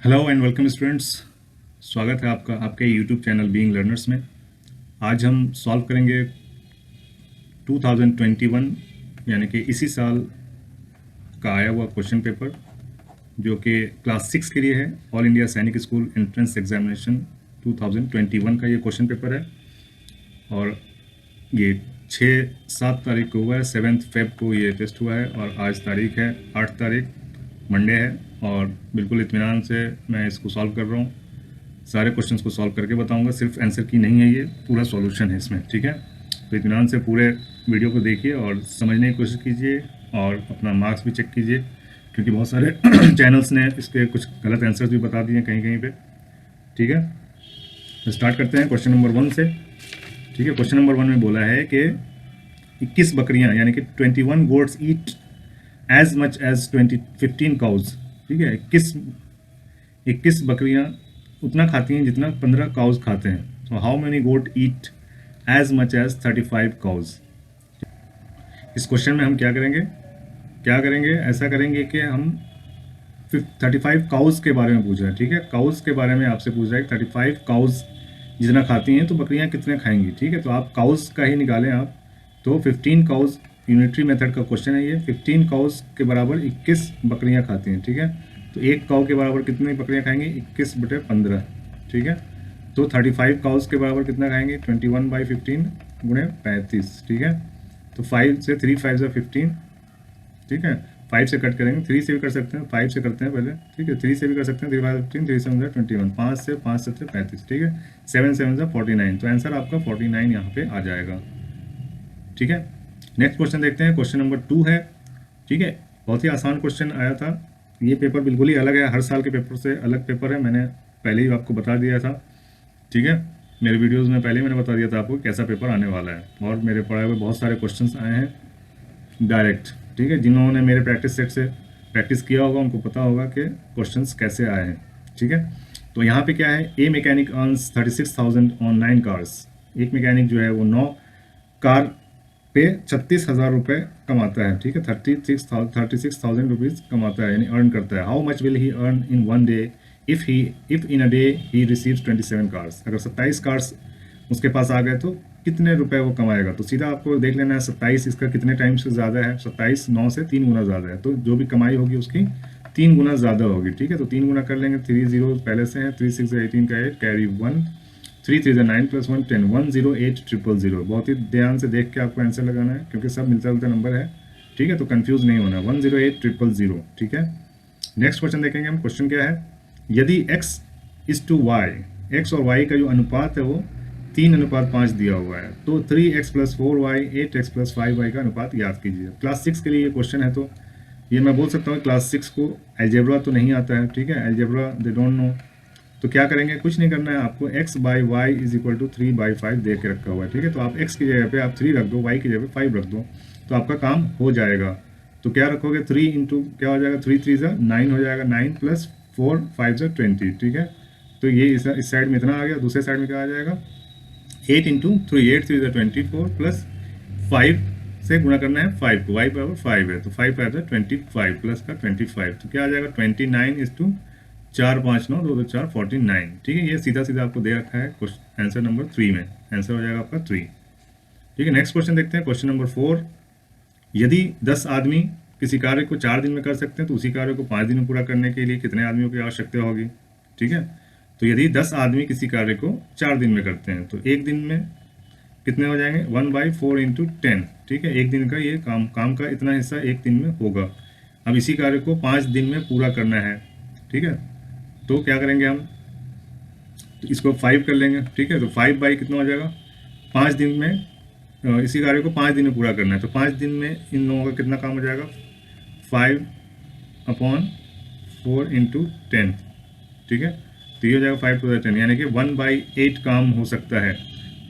Hello and welcome students. स्वागत है आपका आपके यूट्यूब चैनल बीइंग लर्नर्स में। आज हम सॉल्व करेंगे 2021 यानी कि इसी साल का आया हुआ क्वेश्चन पेपर, जो कि क्लास 6 के लिए है। ऑल इंडिया सैनिक स्कूल एंट्रेंस एग्जामिनेशन 2021 का ये क्वेश्चन पेपर है और ये 6-7 तारीख को हुआ है। 7 फेब को ये टेस्ट हुआ है और आज तारीख है 8 तारीख, मंडे है। और बिल्कुल इत्मीनान से मैं इसको सॉल्व कर रहा हूँ। सारे क्वेश्चंस को सॉल्व करके बताऊंगा, सिर्फ आंसर की नहीं है, ये पूरा सॉल्यूशन है इसमें, ठीक है। तो इत्मीनान से पूरे वीडियो को देखिए और समझने की कोशिश कीजिए और अपना मार्क्स भी चेक कीजिए, क्योंकि बहुत सारे चैनल्स ने इसके कुछ गलत आंसर्स भी बता दिए कहीं कहीं पे, ठीक है। तो स्टार्ट करते हैं क्वेश्चन नंबर 1 से, ठीक है। क्वेश्चन नंबर 1 में बोला है कि 21 बकरियां यानी कि 21 goats eat as much as 15 cows, ठीक है। 21 बकरियां उतना खाती हैं जितना 15 काउज खाते हैं। So how many goat eat as much as 35 cows. इस क्वेश्चन में हम क्या करेंगे, ऐसा करेंगे कि हम 35 काउज के बारे में पूछ रहे हैं, ठीक है। काउज के बारे में आपसे पूछ रहा है 35 काउज जितना खाती हैं तो बकरियां कितने खाएंगी, ठीक है। तो आप काउज का ही निकालें आप, तो 15 काउज यूनिटरी मेथड का क्वेश्चन है ये। 15 काउज के बराबर 21 बकरियां खाती हैं, ठीक है। तो एक काउ के बराबर कितनी बकरियां खाएंगी, 21/15, ठीक है। तो 35 काउज के बराबर कितना खाएंगे, 21/15 गुणे 35, ठीक है। तो 5 से 3 5 से 15, ठीक है। 5 से कट करेंगे, 3 से भी कर सकते हैं, 5 से करते हैं पहले, ठीक है। 3 से भी कर सकते हैं, 3 5 15, 3 7 21, 5 से 5 7 35, ठीक है। 7 7 49, तो आंसर आपका 49 यहाँ पे आ जाएगा, ठीक है। नेक्स्ट क्वेश्चन देखते हैं, क्वेश्चन नंबर 2 है, ठीक है। बहुत ही आसान क्वेश्चन आया था। ये पेपर बिल्कुल ही अलग है, हर साल के पेपर से अलग पेपर है, मैंने पहले ही आपको बता दिया था, ठीक है। मेरे वीडियोस में पहले ही मैंने बता दिया था आपको कैसा पेपर आने वाला है, और मेरे पढ़ाए हुए बहुत सारे क्वेश्चंस आए हैं डायरेक्ट, ठीक है। जिन्होंने मेरे प्रैक्टिस सेट से प्रैक्टिस किया होगा उनको पता होगा कि क्वेश्चंस कैसे आए हैं, ठीक है। तो यहाँ पे क्या है, ए मैकेनिक अर्न्स 36,000 ऑन 9 कार्स। एक मैकेनिक जो है वो 9 कार पे 36,000 रुपये कमाता है, ठीक है। 36,000 रुपीज़ कमाता है, यानी अर्न करता है। How much will he earn in 1 day if in a day he receives 27 cars. अगर 27 कार्स उसके पास आ गए तो कितने रुपए वो कमाएगा। तो सीधा आपको देख लेना है 27 इसका कितने टाइम से ज़्यादा है, 27 9 से 3 गुना ज़्यादा है, तो जो भी कमाई होगी उसकी 3 गुना ज़्यादा होगी, ठीक है। तो 3 गुना कर लेंगे, 3 0 पहले से है, 3 6 18 का 8 कैरी 1, 3 3 9 + 1 10, 108,000। बहुत ही ध्यान से देख के आपको आंसर लगाना है, क्योंकि सब मिलता जुलता नंबर है, ठीक है। तो कंफ्यूज नहीं होना, 108,000, ठीक है। नेक्स्ट क्वेश्चन देखेंगे हम। क्वेश्चन क्या है, यदि x is to y, x और वाई का जो अनुपात है वो 3:5 दिया हुआ है, तो 3x + 4y 8x + 5y का अनुपात याद कीजिए। क्लास 6 के लिए ये क्वेश्चन है, तो ये मैं बोल सकता हूँ क्लास 6 को अलजेब्रा तो नहीं आता है, ठीक है। Algebra they don't know. तो क्या करेंगे, कुछ नहीं करना है आपको, x/y = 3/5 दे के रखा हुआ है, ठीक है। तो आप x की जगह पे आप 3 रख दो, y की जगह पे 5 रख दो, तो आपका काम हो जाएगा। तो क्या रखोगे, 3 इंटू क्या हो जाएगा, 3 3 9 हो जाएगा, 9 + 4 5 20, ठीक है। तो ये इस साइड में इतना आ गया, दूसरे साइड में क्या आ जाएगा, 8 इंटू 3, 8 3 24 प्लस 5 से गुणा करना है 5 को, y बराबर 5 है, तो 5 5 25 प्लस का 25, तो क्या आ जाएगा 29 4 5 9 2 2 4 49, ठीक है। ये सीधा सीधा आपको दे रखा है आंसर नंबर 3 में, आंसर हो जाएगा आपका 3, ठीक है। नेक्स्ट क्वेश्चन देखते हैं, क्वेश्चन नंबर 4। यदि 10 आदमी किसी कार्य को 4 दिन में कर सकते हैं तो उसी कार्य को 5 दिन में पूरा करने के लिए कितने आदमियों की आवश्यकता होगी, ठीक है। तो यदि 10 आदमी किसी कार्य को 4 दिन में करते हैं तो एक दिन में कितने हो जाएंगे, 1/4 × 10, ठीक है। एक दिन का ये काम का इतना हिस्सा एक दिन में होगा। अब इसी कार्य को 5 दिन में पूरा करना है, ठीक है। तो क्या करेंगे हम, तो इसको 5 कर लेंगे, ठीक है। तो 5 बाई कितना हो जाएगा, 5 दिन में इसी कार्य को 5 दिन में पूरा करना है, तो 5 दिन में इन लोगों का कितना काम हो जाएगा, 5/4 × 10, ठीक है। तो ये हो जाएगा 5 × 10, यानी कि 1/8 काम हो सकता है।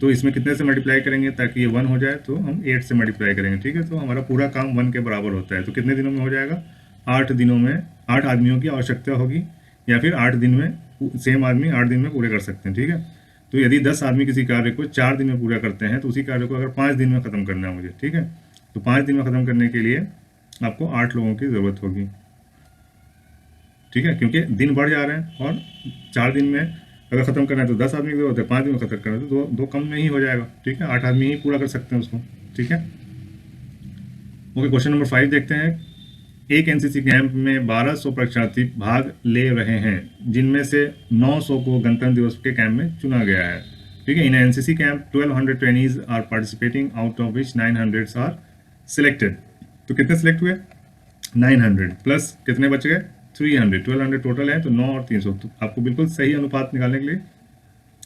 तो इसमें कितने से मल्टीप्लाई करेंगे ताकि ये 1 हो जाए, तो हम 8 से मल्टीप्लाई करेंगे, ठीक है। तो हमारा पूरा काम 1 के बराबर होता है। तो कितने दिनों में हो जाएगा, 8 दिनों में 8 आदमियों की आवश्यकता होगी, या फिर 8 दिन में सेम आदमी 8 दिन में पूरे कर सकते हैं, ठीक है। तो यदि 10 आदमी किसी कार्य को 4 दिन में पूरा करते हैं तो उसी कार्य को अगर 5 दिन में ख़त्म करना है मुझे, ठीक है। तो 5 दिन में ख़त्म करने के लिए आपको 8 लोगों की ज़रूरत होगी, ठीक है, क्योंकि दिन बढ़ जा रहे हैं और 4 दिन में अगर ख़त्म करना है तो 10 आदमी की जरूरत है, 5 दिन में ख़त्म करना है तो दो कम में ही हो जाएगा। ठीक है, 8 आदमी ही पूरा कर सकते हैं उसको। ठीक है, ओके, क्वेश्चन नंबर 5 देखते हैं। एक एनसीसी कैंप में 1200 परीक्षार्थी भाग ले रहे हैं, जिनमें से 900 को गणतंत्र दिवस के कैंप में चुना गया है। ठीक है, in NCC camp 1200 trainees are participating, out of which 900 are selected. तो कितने सिलेक्ट हुए? 900 प्लस कितने बच गए? 300। 1200 टोटल है, तो 9 और 300। तो आपको बिल्कुल सही अनुपात निकालने के लिए,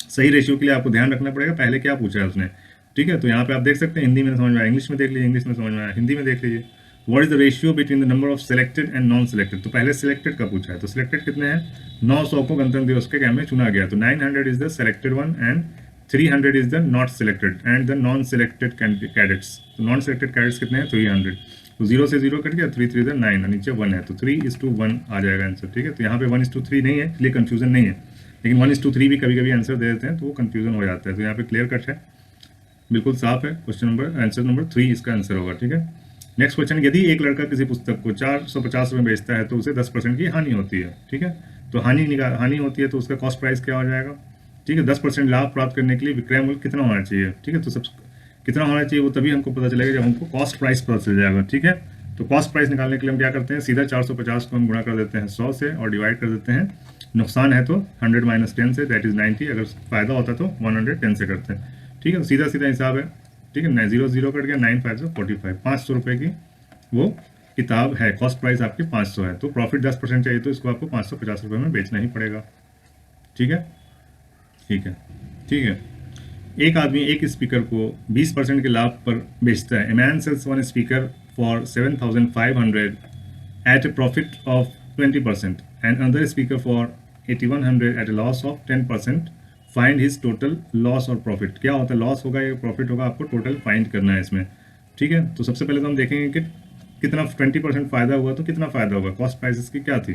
सही रेशियो के लिए आपको ध्यान रखना पड़ेगा पहले क्या पूछा है उसने। ठीक है, तो यहाँ पे आप देख सकते हैं हिंदी में समझ में आया, इंग्लिश में देख लीजिए, इंग्लिश में समझ में आया, हिंदी में देख लीजिए। What is the ratio between the number of selected and non selected? तो पहले सिलेक्टेड का पूछा है, तो सिलेक्टेड कितने हैं? 900 को गणतंत्र दिवस के कैंप में चुना गया, तो 900 is the selected one and 300 is the not selected and the non selected cadets. तो नॉन सिलेक्टेड कैडेट्स कितने हैं? 300। तो 0 से 0 कट गया, 3 3 9 और नीचे 1 है, तो 3:1 आ जाएगा आंसर। ठीक है, तो यहाँ पे 1:3 नहीं है, इसलिए कंफ्यूजन नहीं है, लेकिन 1:3 भी कभी कभी आंसर दे देते हैं तो वो कंफ्यूजन हो जाता है। तो यहाँ पे क्लियर कट है, बिल्कुल साफ है। क्वेश्चन नंबर, आंसर नंबर 3 इसका आंसर होगा। ठीक है, नेक्स्ट क्वेश्चन, यदि एक लड़का किसी पुस्तक को 450 रुपये बेचता है तो उसे 10% की हानि होती है। ठीक है, तो हानि होती है तो उसका कॉस्ट प्राइस क्या हो जाएगा? ठीक है, 10% लाभ प्राप्त करने के लिए विक्रय मूल्य कितना होना चाहिए? ठीक है, तो सब कितना होना चाहिए वो तभी हमको पता चलेगा जब हमको कॉस्ट प्राइस पता चल जाएगा। ठीक है, तो कॉस्ट प्राइस निकालने के लिए हम क्या करते हैं? सीधा 450 को हम गुणा कर देते हैं 100 से और डिवाइड कर देते हैं, नुकसान है तो 100 माइनस 10 से, दैट इज 90। अगर फायदा होता तो 110 से करते हैं। ठीक है, तो सीधा सीधा हिसाब है। ठीक है, 0 0 कट गया, 9 5 45, 500 रुपये की वो किताब है, कॉस्ट प्राइस आपकी 500 है, तो प्रॉफिट 10% चाहिए तो इसको आपको 550 रुपये में बेचना ही पड़ेगा। ठीक है, ठीक है, ठीक है। एक आदमी एक स्पीकर को 20% के लाभ पर बेचता है। A man sells one speaker for 7,500 at a profit of 20% and another speaker for 8,100 at a loss of 10%। Find his total loss और प्रॉफिट। क्या होता है? लॉस होगा या प्रॉफिट होगा, आपको टोटल फाइंड करना है इसमें। ठीक है, तो सबसे पहले तो हम देखेंगे कि कितना 20% फायदा हुआ, तो कितना फायदा होगा, कॉस्ट प्राइस इसकी क्या थी।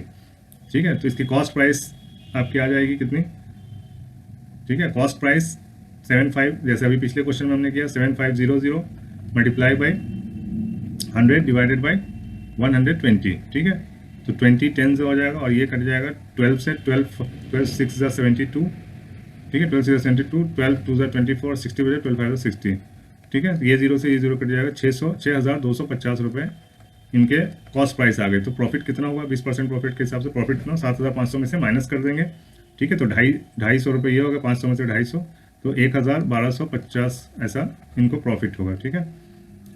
ठीक है, तो इसकी कॉस्ट प्राइस आपकी आ जाएगी कितनी? ठीक है, कॉस्ट प्राइस 75, जैसे अभी पिछले क्वेश्चन में हमने किया, 7500 मल्टीप्लाई बाई 100 डिवाइडेड बाई 120। ठीक है, तो 20 10 से हो जाएगा और ये कट जाएगा 12 से, 12 6 जा 72। ठीक है, 12 6 72, 12 2 जा 24, 60 बजे 12 5 60। ठीक है, ये 0 से ये 0 कट जाएगा, 6,250 रुपये इनके कॉस्ट प्राइस आ गए। तो प्रॉफिट कितना हुआ? 20% प्रॉफिट के हिसाब से प्रॉफिट कितना? 7,500 में से माइनस कर देंगे। ठीक है, तो 250 रुपये ये होगा, 500 में से 250, तो 1,1250 ऐसा इनको प्रॉफिट होगा। ठीक है,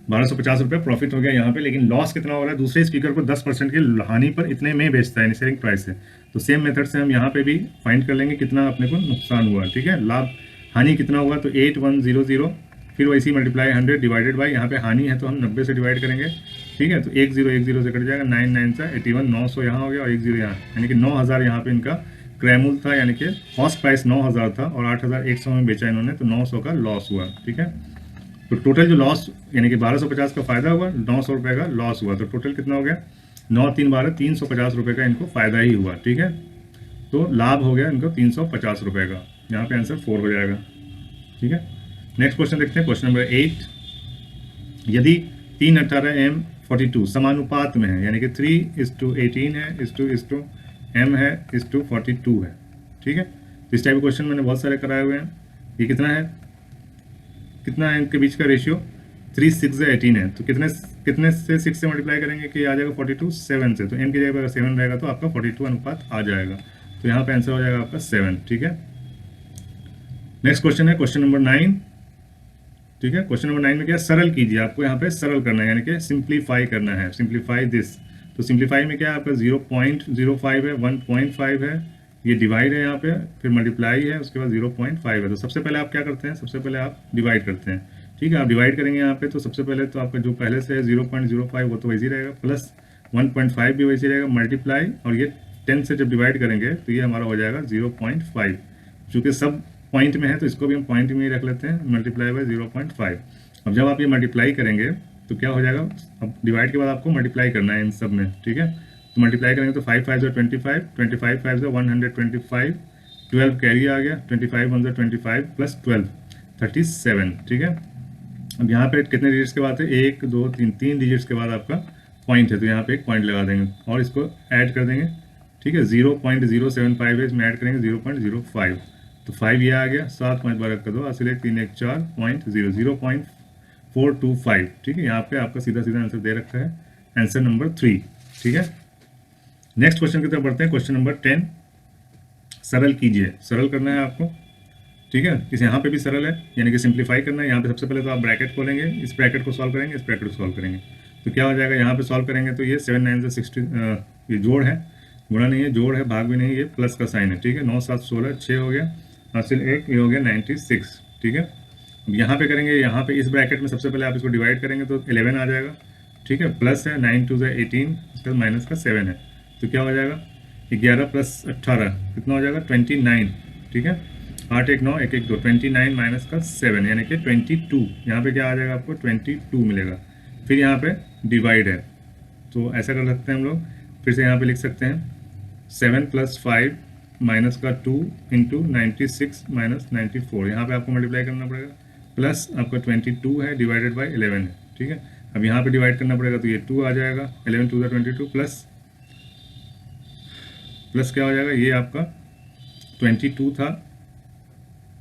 1250 रुपये प्रॉफिट हो गया यहाँ पे। लेकिन लॉस कितना हो रहा है? दूसरे स्पीकर को 10% की हानि पर इतने में बेचता है, सेलिंग प्राइस से। तो सेम मेथड से हम यहाँ पे भी फाइंड कर लेंगे कितना अपने को नुकसान हुआ। ठीक है, लाभ हानि कितना हुआ? तो 8100, फिर वैसे ही मल्टीप्लाई 100 डिवाइडेड बाई, यहाँ पे हानि है तो हम 90 से डिवाइड करेंगे। ठीक है, तो 1010 से कट जाएगा, 9 9 से 81, 900 यहाँ हो गया और 10 यहाँ, यानी कि 9,000 यहाँ पे इनका क्रय मूल्य था, यानी कि कॉस्ट प्राइस 9,000 था और 8,100 में बेचा इन्होंने, तो 900 का लॉस हुआ। ठीक है, तो टोटल जो लॉस, यानी कि 1250 का फायदा हुआ, 900 रुपये का लॉस हुआ, तो टोटल कितना हो गया? 9 3 12 350 रुपये का इनको फायदा ही हुआ। ठीक है, तो लाभ हो गया इनको 350 रुपये का, यहाँ पे आंसर 4 हो जाएगा। ठीक है, नेक्स्ट क्वेश्चन देखते हैं, क्वेश्चन नंबर 8। यदि 3 18 M 42 समानुपात में है, यानी कि 3:18 है, इस टू M है, इस टू 42 है। ठीक है, तो इस टाइप के क्वेश्चन मैंने बहुत सारे कराए हुए हैं। ये कितना है इनके बीच का रेशियो? 3 6 18 है, तो कितने से 6 से मल्टीप्लाई करेंगे कि आ जाएगा 42? 7 से, तो M की जगह पर 7 रहेगा तो आपका 42 अनुपात आ जाएगा, तो यहाँ पे आंसर हो जाएगा आपका 7। ठीक है, नेक्स्ट क्वेश्चन है क्वेश्चन नंबर 9। ठीक है, क्वेश्चन नंबर 9 में क्या? सरल कीजिए, आपको यहाँ पे सरल करना है, यानी कि सिंप्लीफाई करना है, सिंप्लीफाई दिस। तो सिंप्लीफाई में क्या है आपका? 0.05 है, 1.5 है, ये डिवाइड है यहाँ पे, फिर मल्टीप्लाई है, उसके बाद 0.5 है। तो सबसे पहले आप क्या करते हैं? सबसे पहले आप डिवाइड करते हैं। ठीक है, आप डिवाइड करेंगे यहाँ पे, तो सबसे पहले तो आपका जो पहले से है 0.05 वो तो वैसे ही रहेगा, प्लस 1.5 भी वैसे ही रहेगा, मल्टीप्लाई, और ये 10 से जब डिवाइड करेंगे तो ये हमारा हो जाएगा 0.5। चूँकि सब पॉइंट में है तो इसको भी हम पॉइंट में ही रख लेते हैं, मल्टीप्लाई बाय 0.5। अब जब आप ये मल्टीप्लाई करेंगे तो क्या हो जाएगा? अब डिवाइड के बाद आपको मल्टीप्लाई करना है इन सब में। ठीक है, तो मल्टीप्लाई करेंगे तो 5 5 25, 25 5 125, 12 कैरी आ गया, 25 1 25 प्लस 12 37। ठीक है, अब यहाँ पे कितने डिजिट्स के बाद है? 1 2 3 3 डिजिट्स के बाद आपका पॉइंट है, तो यहाँ पे एक पॉइंट लगा देंगे और इसको ऐड कर देंगे। ठीक है, 0.075 है, इसमें ऐड करेंगे 0.05, तो 5 ये आ गया, 7 5 12 का 2 हासिल 1 3 1 4 0 0.425। ठीक है, यहाँ पे आपका सीधा सीधा आंसर दे रखा है, आंसर नंबर 3। ठीक है, नेक्स्ट क्वेश्चन की तरफ बढ़ते हैं। क्वेश्चन नंबर 10, सरल कीजिए, सरल करना है आपको। ठीक है, इस यहाँ पे भी सरल है, यानी कि सिंप्लीफाई करना है। यहाँ पे सबसे पहले तो आप ब्रैकेट खोलेंगे, इस ब्रैकेट को सॉल्व करेंगे, इस ब्रैकेट को सॉल्व करेंगे, तो क्या हो जाएगा, यहाँ पे सॉल्व करेंगे तो ये 7 9 से 60, ये जोड़ है, गुणा नहीं है, जोड़ है, भाग भी नहीं, ये प्लस का साइन है। ठीक है, 9 7 16 6 हो गया, हासिल 1, ये हो गया 96। ठीक है, अब यहाँ पे करेंगे, यहाँ पे इस ब्रैकेट में सबसे पहले आप इसको डिवाइड करेंगे तो 11 आ जाएगा। ठीक है, प्लस है 9 2 18, इसका माइनस का 7 है, तो क्या हो जाएगा, 11 प्लस 18 कितना हो जाएगा, 29। ठीक है, 8 1 9 1 1 2, 29 माइनस का 7 यानी कि 22। यहाँ पे क्या आ जाएगा, आपको 22 मिलेगा। फिर यहाँ पे डिवाइड है, तो ऐसा कर सकते हैं हम लोग, फिर से यहाँ पे लिख सकते हैं 7 + 5 माइनस का 2 इंटू 96 माइनस 94, यहाँ पे आपको मल्टीप्लाई करना पड़ेगा, प्लस आपका 22 है डिवाइडेड बाई 11 है। ठीक है, अब यहाँ पे डिवाइड करना पड़ेगा, तो ये 2 आ जाएगा, 11 2 22 प्लस क्या हो जाएगा, ये आपका 22 था।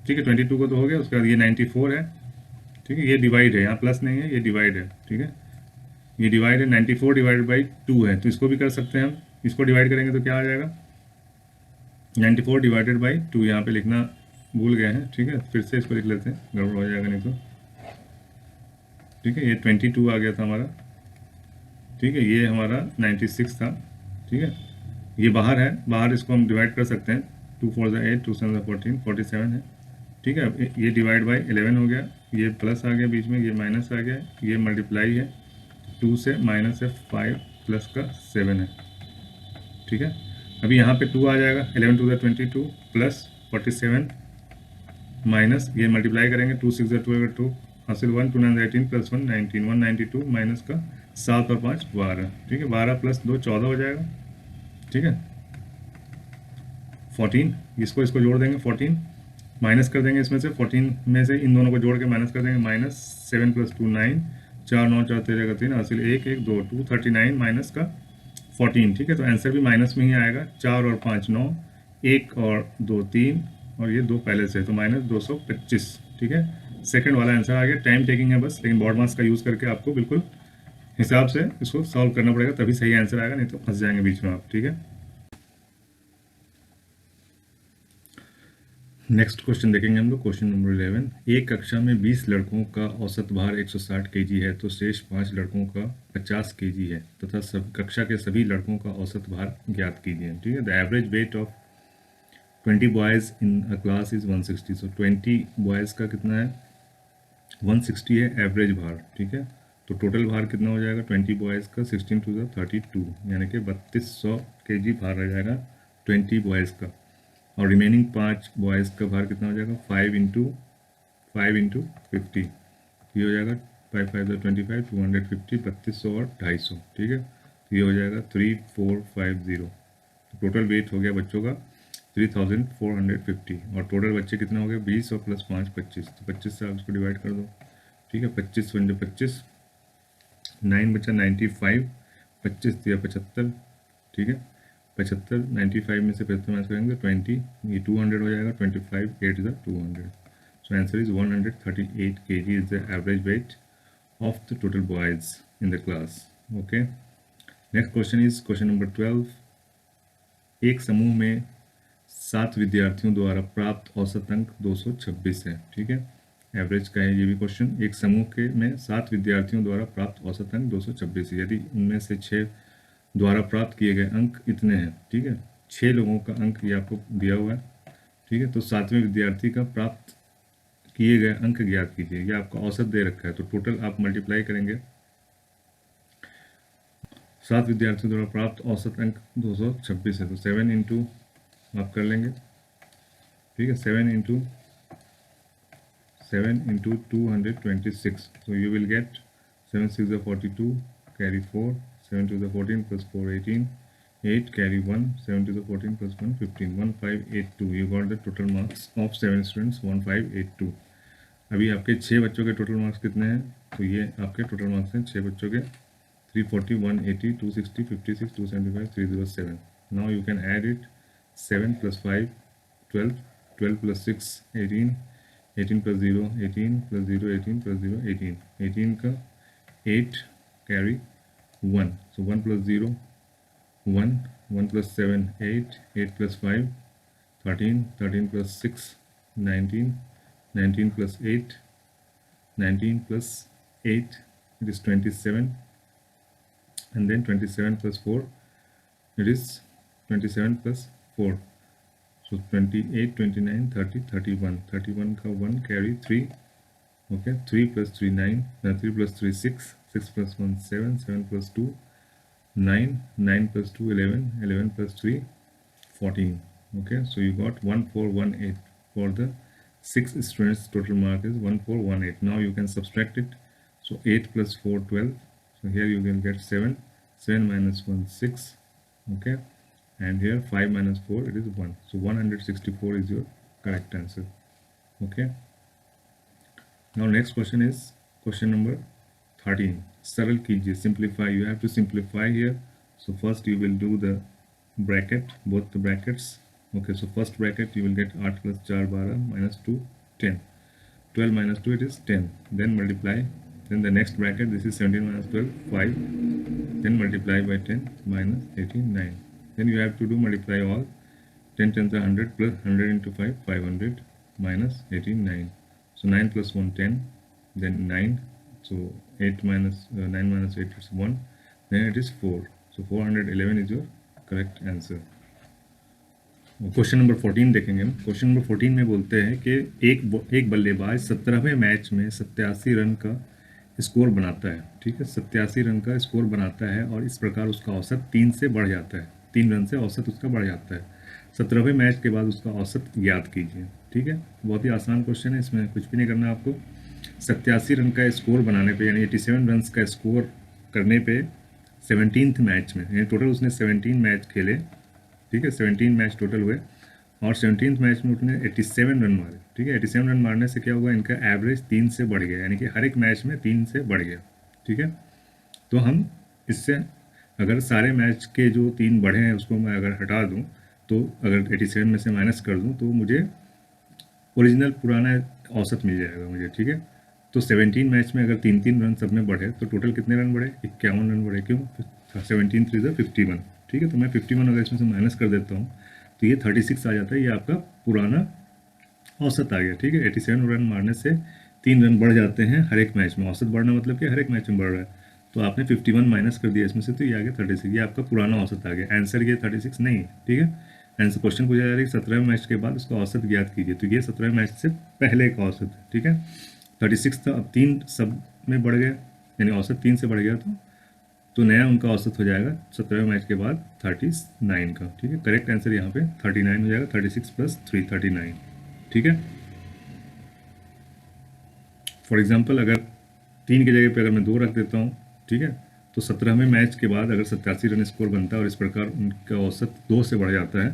ठीक है, 22 को तो हो गया, उसके बाद ये 94 है। ठीक है, ये डिवाइड है, यहाँ प्लस नहीं है, ये डिवाइड है। ठीक है, ये डिवाइड है, 94 डिवाइडेड बाई 2 है, तो इसको भी कर सकते हैं हम, इसको डिवाइड करेंगे तो क्या आ जाएगा, 94 डिवाइडेड बाई 2, यहाँ पे लिखना भूल गए हैं। ठीक है, फिर से इसको लिख लेते हैं, गड़बड़ हो जाएगा नहीं तो। ठीक है, ये 22 आ गया था हमारा। ठीक है, ये हमारा 96 था। ठीक है, ये बाहर है, बाहर इसको हम डिवाइड कर सकते हैं, 2 4 8 2 7 14 47 है। ठीक है, ये डिवाइड बाई 11 हो गया, ये प्लस आ गया बीच में, ये माइनस आ गया, ये मल्टीप्लाई है 2 से, माइनस है 5 प्लस का 7 है। ठीक है, अभी यहाँ पे 2 आ जाएगा, 11 2 22 प्लस 47 माइनस, ये मल्टीप्लाई करेंगे, 2 6 12 2 हासिल 1 2 9 18 प्लस 1 19 192 माइनस का 7 और 5 12। ठीक है, 12 प्लस 2 14 हो जाएगा। ठीक है, 14, इसको इसको जोड़ देंगे, 14 माइनस कर देंगे, इसमें से 14 में से इन दोनों को जोड़ के माइनस कर देंगे, माइनस 7 + 2 9 4 9 4 13 का 3 हासिल 1 1 2 2 39 माइनस का 14। ठीक है, तो आंसर भी माइनस में ही आएगा, 4 और 5 9, 1 और 2 3, और ये 2 पहले से, तो माइनस 225। ठीक है, सेकंड वाला आंसर आ गया। टाइम टेकिंग है बस, लेकिन बॉड मास का यूज़ करके आपको बिल्कुल हिसाब से इसको सॉल्व करना पड़ेगा, तभी सही आंसर आएगा, नहीं तो फंस जाएंगे बीच में आप। ठीक है, नेक्स्ट क्वेश्चन देखेंगे हम लोग, क्वेश्चन नंबर 11। एक कक्षा में 20 लड़कों का औसत भार 160 केजी है, तो शेष 5 लड़कों का 50 केजी है, तथा सब कक्षा के सभी लड़कों का औसत भार ज्ञात कीजिए। ठीक है, the average weight of 20 boys in a class is 160। So 20 boys का कितना है, 160 है एवरेज भार। ठीक है, तो टोटल भार कितना हो जाएगा 20 बॉयज़ का, 16 2 32, यानी कि 3200 केजी भार रह जाएगा 20 बॉयज़ का। और रिमेनिंग 5 बॉयज़ का भार कितना हो जाएगा, 5 इंटू 50, ये हो जाएगा 5 5 25 250, 3200 और 250। ठीक है, तो ये हो जाएगा 3450। तो टोटल वेट हो गया बच्चों का 3450, और टोटल बच्चे कितने हो गए, 20 और प्लस 5 25, तो 25 से आप इसको डिवाइड कर दो। ठीक है, 25 × 25, 9 बचा 95, 25 दिया 75। ठीक है, 75, 95 में से 75 माइनस करेंगे 20, ये 200 हो जाएगा, 25 8 is 200। So answer is 138 kg is the average weight of the total boys in the class. Okay, next question is question number 12। एक समूह में 7 विद्यार्थियों द्वारा प्राप्त औसत अंक 226 है। ठीक है, एवरेज का है ये भी क्वेश्चन। एक समूह के में 7 विद्यार्थियों द्वारा प्राप्त औसत अंक 226 है, यदि उनमें से 6 द्वारा प्राप्त किए गए अंक इतने हैं। ठीक है, 6 लोगों का अंक ये आपको दिया हुआ है। ठीक है, तो 7वें विद्यार्थी का प्राप्त किए गए अंक ज्ञात कीजिए, ये आपका औसत दे रखा है, तो टोटल आप मल्टीप्लाई करेंगे, 7 विद्यार्थियों द्वारा प्राप्त औसत अंक 226 है, तो 7 इंटू आप कर लेंगे। ठीक है, 7 इंटू 226, तो you will get 7 6 42 carry 4, 7 2 14 plus 4 18, 8 carry 1, 7 2 14 plus 1 15, 1582। You got the total marks of 7 students 1582। अभी आपके 6 बच्चों के टोटल मार्क्स कितने हैं, तो ये आपके टोटल मार्क्स हैं 6 बच्चों के 340 180 260 56 275 307। Now you can add it. 7 plus 5, 12. 12 plus 6, 18. 18 plus 0, 18 plus 0, 18 plus 0, 18. 18 का 8 carry 1. So 1 plus 0, 1. 1 plus 7, 8. 8 plus 5, 13. 13 plus 6, 19. 19 plus 8, 19 plus 8, it is 27. And then 27 plus 4, it is 27 plus 4. So 28, 29, 30, 31. 31 का 1 carry 3. Okay, 3 plus 3, 9. 3 plus 3, 6. 6 plus 1, 7. 7 plus 2, 9. 9 plus 2, 11. 11 plus 3, 14. Okay, so you got 1418. For the 6 students, total mark is 1418. Now you can subtract it. So 8 plus 4, 12. So here you will get 7. 7 minus 1, 6. Okay, and here 5 minus 4, it is 1. So 164 is your correct answer. Okay, now next question is question number 13. सरल कीजिए, simplify. You have to simplify here. So first you will do the bracket, both the brackets. Okay, so first bracket you will get 8 plus 4, 12 minus 2, 10. 12 minus 2, it is 10. Then multiply. Then the next bracket, this is 17 minus 12, 5. Then multiply by 10 minus 18, 9. Then you have to do multiply all. 10 tens are 100 plus 100 into 5, 500 minus 18, 9. So 9 plus 1, 10. Then 9. So 8 minus 9 minus 8 is 1. Then it is 4. So 411 is your correct answer. Question number 14 देखेंगे हम. Question number 14 में बोलते हैं कि एक बल्लेबाज 17वें match में 87 run का स्कोर बनाता है. ठीक है, 87 रन का स्कोर बनाता है और इस प्रकार उसका औसत 3 से बढ़ जाता है. 3 रन से औसत उसका बढ़ जाता है. 17वें मैच के बाद उसका औसत ज्ञात कीजिए. ठीक है, बहुत ही आसान क्वेश्चन है, इसमें कुछ भी नहीं करना आपको. 87 रन का स्कोर बनाने पे, यानी 87 रन का स्कोर करने पे 17th मैच में, यानी टोटल उसने 17 मैच खेले. ठीक है, 17 मैच टोटल हुए और 17th मैच में उसने 87 रन मारे. ठीक है, 87 रन मारने से क्या हुआ, इनका एवरेज 3 से बढ़ गया, यानी कि हर एक मैच में 3 से बढ़ गया. ठीक है, तो हम इससे अगर सारे मैच के जो 3 बढ़े हैं उसको मैं अगर हटा दूं, तो अगर 87 में से माइनस कर दूं तो मुझे ओरिजिनल पुराना औसत मिल जाएगा मुझे. ठीक है, तो 17 मैच में अगर 3-3 रन सब में बढ़े तो टोटल कितने रन बढ़े, 51 रन बढ़े. क्यों, 17 3 51. ठीक है, तो मैं 51 अगर इसमें से माइनस कर देता हूँ तो ये 36 आ जाता है. ये आपका पुराना औसत आ गया. ठीक है, 87 रन मारने से 3 रन बढ़ जाते हैं हर एक मैच में. औसत बढ़ना मतलब कि हर एक मैच में बढ़ रहा है. तो आपने 51 माइनस कर दिया इसमें से, तो ये आ गया 36. ये आपका पुराना औसत आ गया. आंसर ये 36 नहीं है. ठीक है, आंसर क्वेश्चन पूछा जा रहा है कि 17वें मैच के बाद उसका औसत ज्ञात कीजिए. तो ये 17वें मैच से पहले का औसत है. ठीक है, 36 था, अब 3 सब में बढ़ गया, यानी औसत 3 से बढ़ गया, तो नया उनका औसत हो जाएगा 17वें मैच के बाद 39 का. ठीक है, करेक्ट आंसर यहाँ पे 39 हो जाएगा. 36 प्लस 3, 39. ठीक है, फॉर एग्जाम्पल अगर 3 की जगह पे अगर मैं 2 रख देता हूँ, ठीक है, तो 17वें मैच के बाद अगर 87 रन स्कोर बनता है और इस प्रकार उनका औसत 2 से बढ़ जाता है,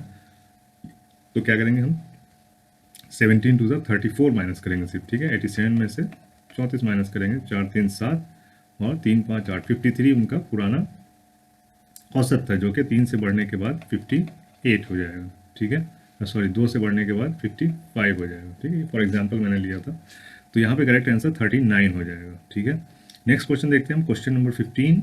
तो क्या करेंगे हम, 17 टू 34 माइनस करेंगे सिर्फ. ठीक है, 87 में से 34 माइनस करेंगे. 4 3 7 और 3 5 8, 53 उनका पुराना औसत था, जो कि 3 से बढ़ने के बाद 58 हो जाएगा. ठीक है, सॉरी 2 से बढ़ने के बाद 55 हो जाएगा. ठीक है, फॉर एग्जांपल मैंने लिया था, तो यहाँ पे करेक्ट आंसर 39 हो जाएगा. ठीक है, नेक्स्ट क्वेश्चन देखते हैं हम. Question number 15.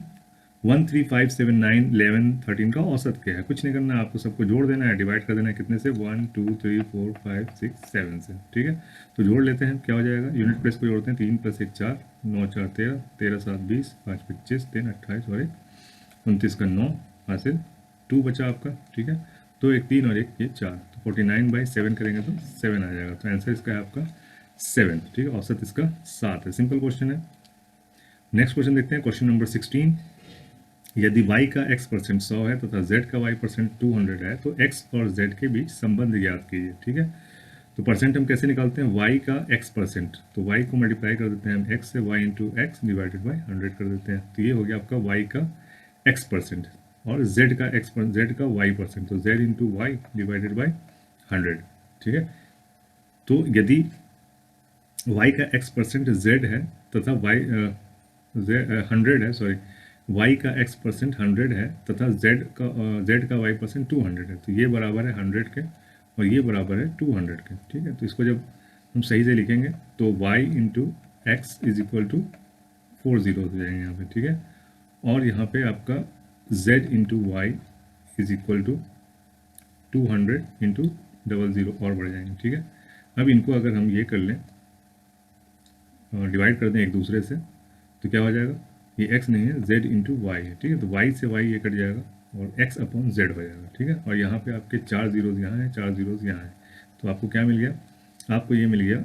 1 3 5 7 9 11 13 का औसत क्या है. कुछ नहीं करना, आपको सबको जोड़ देना है, डिवाइड कर देना है. कितने से, 1 2 3 4 5 6 7 से. ठीक है, तो जोड़ लेते हैं, क्या हो जाएगा, यूनिट प्लेस को जोड़ते हैं. 3 + 1 4, 9 4 13, 13 7 20, 5 25, 3 28 और 29 का 9, हासिल 2 बचा आपका. ठीक है, तो एक 3 और एक ये 4, तो 49/7 करेंगे तो 7 आ जाएगा. तो आंसर इसका है आपका 7. ठीक है, औसत इसका 7 है. सिंपल क्वेश्चन है. नेक्स्ट क्वेश्चन देखते हैं. Question number 16. यदि y का x% 100 है तथा z का y% 200 है, तो x और z के बीच संबंध ज्ञात कीजिए. ठीक है, तो परसेंट हम कैसे निकालते हैं, y का x%, तो y को मल्टीप्लाई कर देते हैं हम x से, y into x divided by 100 कर देते हैं. तो ये हो गया आपका y का x% और z का y%, तो z into y divided by 100. ठीक है, तो यदि y का x% z है तथा y 100 है, सॉरी y का x परसेंट 100 है तथा z का y परसेंट 200 है, तो ये बराबर है 100 के और ये बराबर है 200 के। ठीक है, तो इसको जब हम सही से लिखेंगे तो y into x is equal to 4 zero हो जाएंगे यहाँ पे। ठीक है, और यहाँ पे आपका z into y is equal to 200 into 00 और बढ़ जाएंगे। ठीक है, अब इनको अगर हम ये कर लें और डिवाइड कर दें एक दूसरे से तो क्या हो जाएगा, ये x नहीं है z इंटू वाई है। ठीक है, तो y से y ये कट जाएगा और x अपॉन z हो जाएगा। ठीक है, और यहाँ पे आपके 4 जीरोज़ यहाँ हैं, 4 जीरोज़ यहाँ हैं, तो आपको क्या मिल गया, आपको ये मिल गया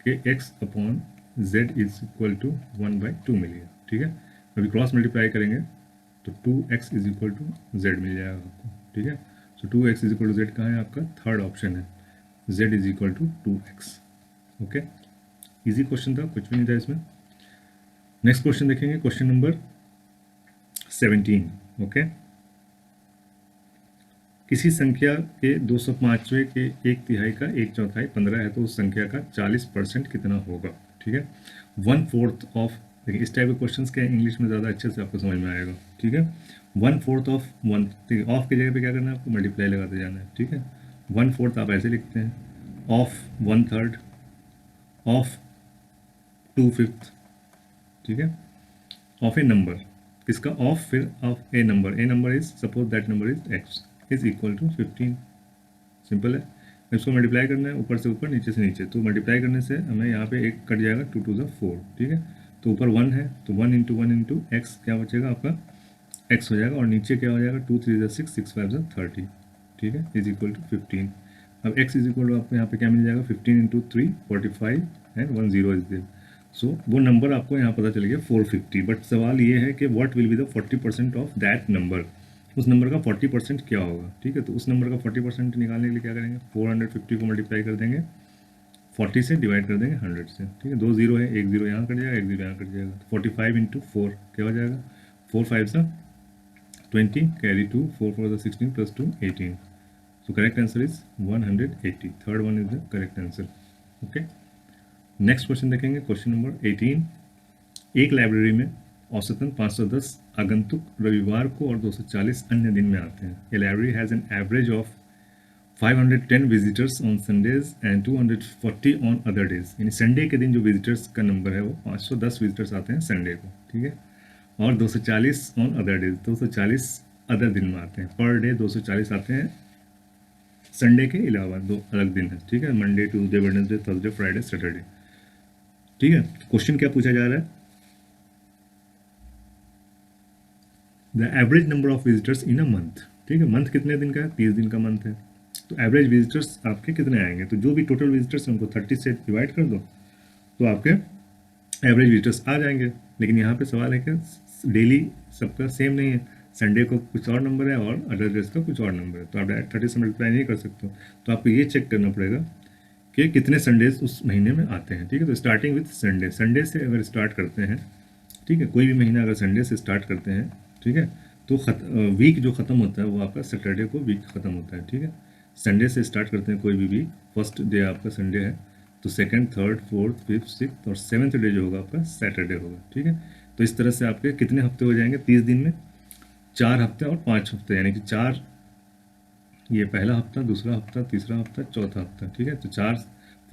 कि x upon z is equal to 1/2 मिल गया। ठीक है, अभी क्रॉस मल्टीप्लाई करेंगे तो 2x is equal to z मिल जाएगा आपको। ठीक है, तो 2x is equal to z कहाँ है, आपका थर्ड ऑप्शन है, z is equal to 2x। Okay, easy question था, कुछ भी नहीं था इसमें। नेक्स्ट क्वेश्चन देखेंगे, क्वेश्चन नंबर 17। ओके, किसी संख्या के 205वें के 1/3 का 1/4 15 है तो उस संख्या का 40% कितना होगा। ठीक है, 1/4 ऑफ, देखिए इस टाइप के क्वेश्चन क्या इंग्लिश में ज़्यादा अच्छे से आपको समझ में आएगा। ठीक है, 1/4 ऑफ 1, ठीक है, ऑफ की जगह पे क्या करना है आपको, मल्टीप्लाई लगाते जाना है। ठीक है, 1/4 आप ऐसे लिखते हैं, ऑफ 1/3 ऑफ 2/5। ठीक है, ऑफ ए नंबर, किसका ऑफ, फिर of a number is, suppose that number is x is equal to 15। Simple है, इसको मल्टीप्लाई करना है ऊपर से ऊपर नीचे से नीचे, तो मल्टीप्लाई करने से हमें यहाँ पे एक कट जाएगा, 2 2 4। ठीक है, तो ऊपर 1 है तो 1 इंटू 1 इंटू एक्स क्या बचेगा आपका, एक्स हो जाएगा, और नीचे क्या हो जाएगा, 2 3 6 6 5 30। ठीक है, इज इक्वल टू 15। अब x इज इक्वल टू आपको यहाँ पे क्या मिल जाएगा, 15 इंटू 3 45 एंड 1 0 इज देयर। सो वो नंबर आपको यहाँ पता चल गया 450। बट सवाल ये है कि what will be the 40% of that number, उस नंबर का 40% क्या होगा। ठीक है, तो उस नंबर का 40% निकालने के लिए क्या करेंगे, 450 को मल्टीप्लाई कर देंगे 40 से, डिवाइड कर देंगे 100 से। ठीक है, 2 0 है, 1 0 यहाँ कट जाएगा, 1 0 यहाँ कट जाएगा, तो 45 इंटू 4 क्या हो जाएगा, 4 5 सा 20, carry 2, 4 4 16 plus 2 18। So correct answer is 180। Third one is the correct answer. Okay, next question देखेंगे, क्वेश्चन नंबर 18। एक लाइब्रेरी में औसतन 510 आगंतुक रविवार को और 240 अन्य दिन में आते हैं। A library has an average of 510 visitors on Sundays and 240 on other days. यानी संडे के दिन जो विजिटर्स का नंबर है वो 510 विजिटर्स आते हैं संडे को। ठीक है, और 240 ऑन अदर डेज, 240 अदर दिन में आते हैं। पर डे 240 आते हैं संडे के अलावा, 2 अलग दिन है। ठीक है, Monday Tuesday Wednesday Thursday Friday Saturday. ठीक है, क्वेश्चन क्या पूछा जा रहा है, the average number of visitors in a month. ठीक है, मंथ कितने दिन का है, 30 दिन का मंथ है, तो एवरेज विजिटर्स आपके कितने आएंगे, तो जो भी टोटल विजिटर्स हैं उनको 30 से डिवाइड कर दो तो आपके एवरेज विजिटर्स आ जाएंगे। लेकिन यहाँ पे सवाल है कि डेली सबका सेम नहीं है, संडे को कुछ और नंबर है और अदर डेज का कुछ और नंबर है, तो आप 30 से मल्टीप्लाई नहीं कर सकते हो, तो आपको ये चेक करना पड़ेगा कि कितने संडेज उस महीने में आते हैं। ठीक है, तो स्टार्टिंग विथ संडे, संडे से अगर स्टार्ट करते हैं, ठीक है, कोई भी महीना अगर संडे से स्टार्ट करते हैं, ठीक है, तो वीक जो ख़त्म होता है वो आपका सैटरडे को वीक ख़त्म होता है। ठीक है, संडे से स्टार्ट करते हैं कोई भी वीक, फर्स्ट डे आपका संडे है तो second third fourth fifth sixth और 7th डे जो होगा आपका सैटरडे होगा। ठीक है, तो इस तरह से आपके कितने हफ्ते हो जाएंगे 30 दिन में, 4 हफ्ते और 5 हफ्ते, यानी कि 4, ये पहला हफ्ता, दूसरा हफ्ता, तीसरा हफ्ता, चौथा हफ्ता। ठीक है, तो 4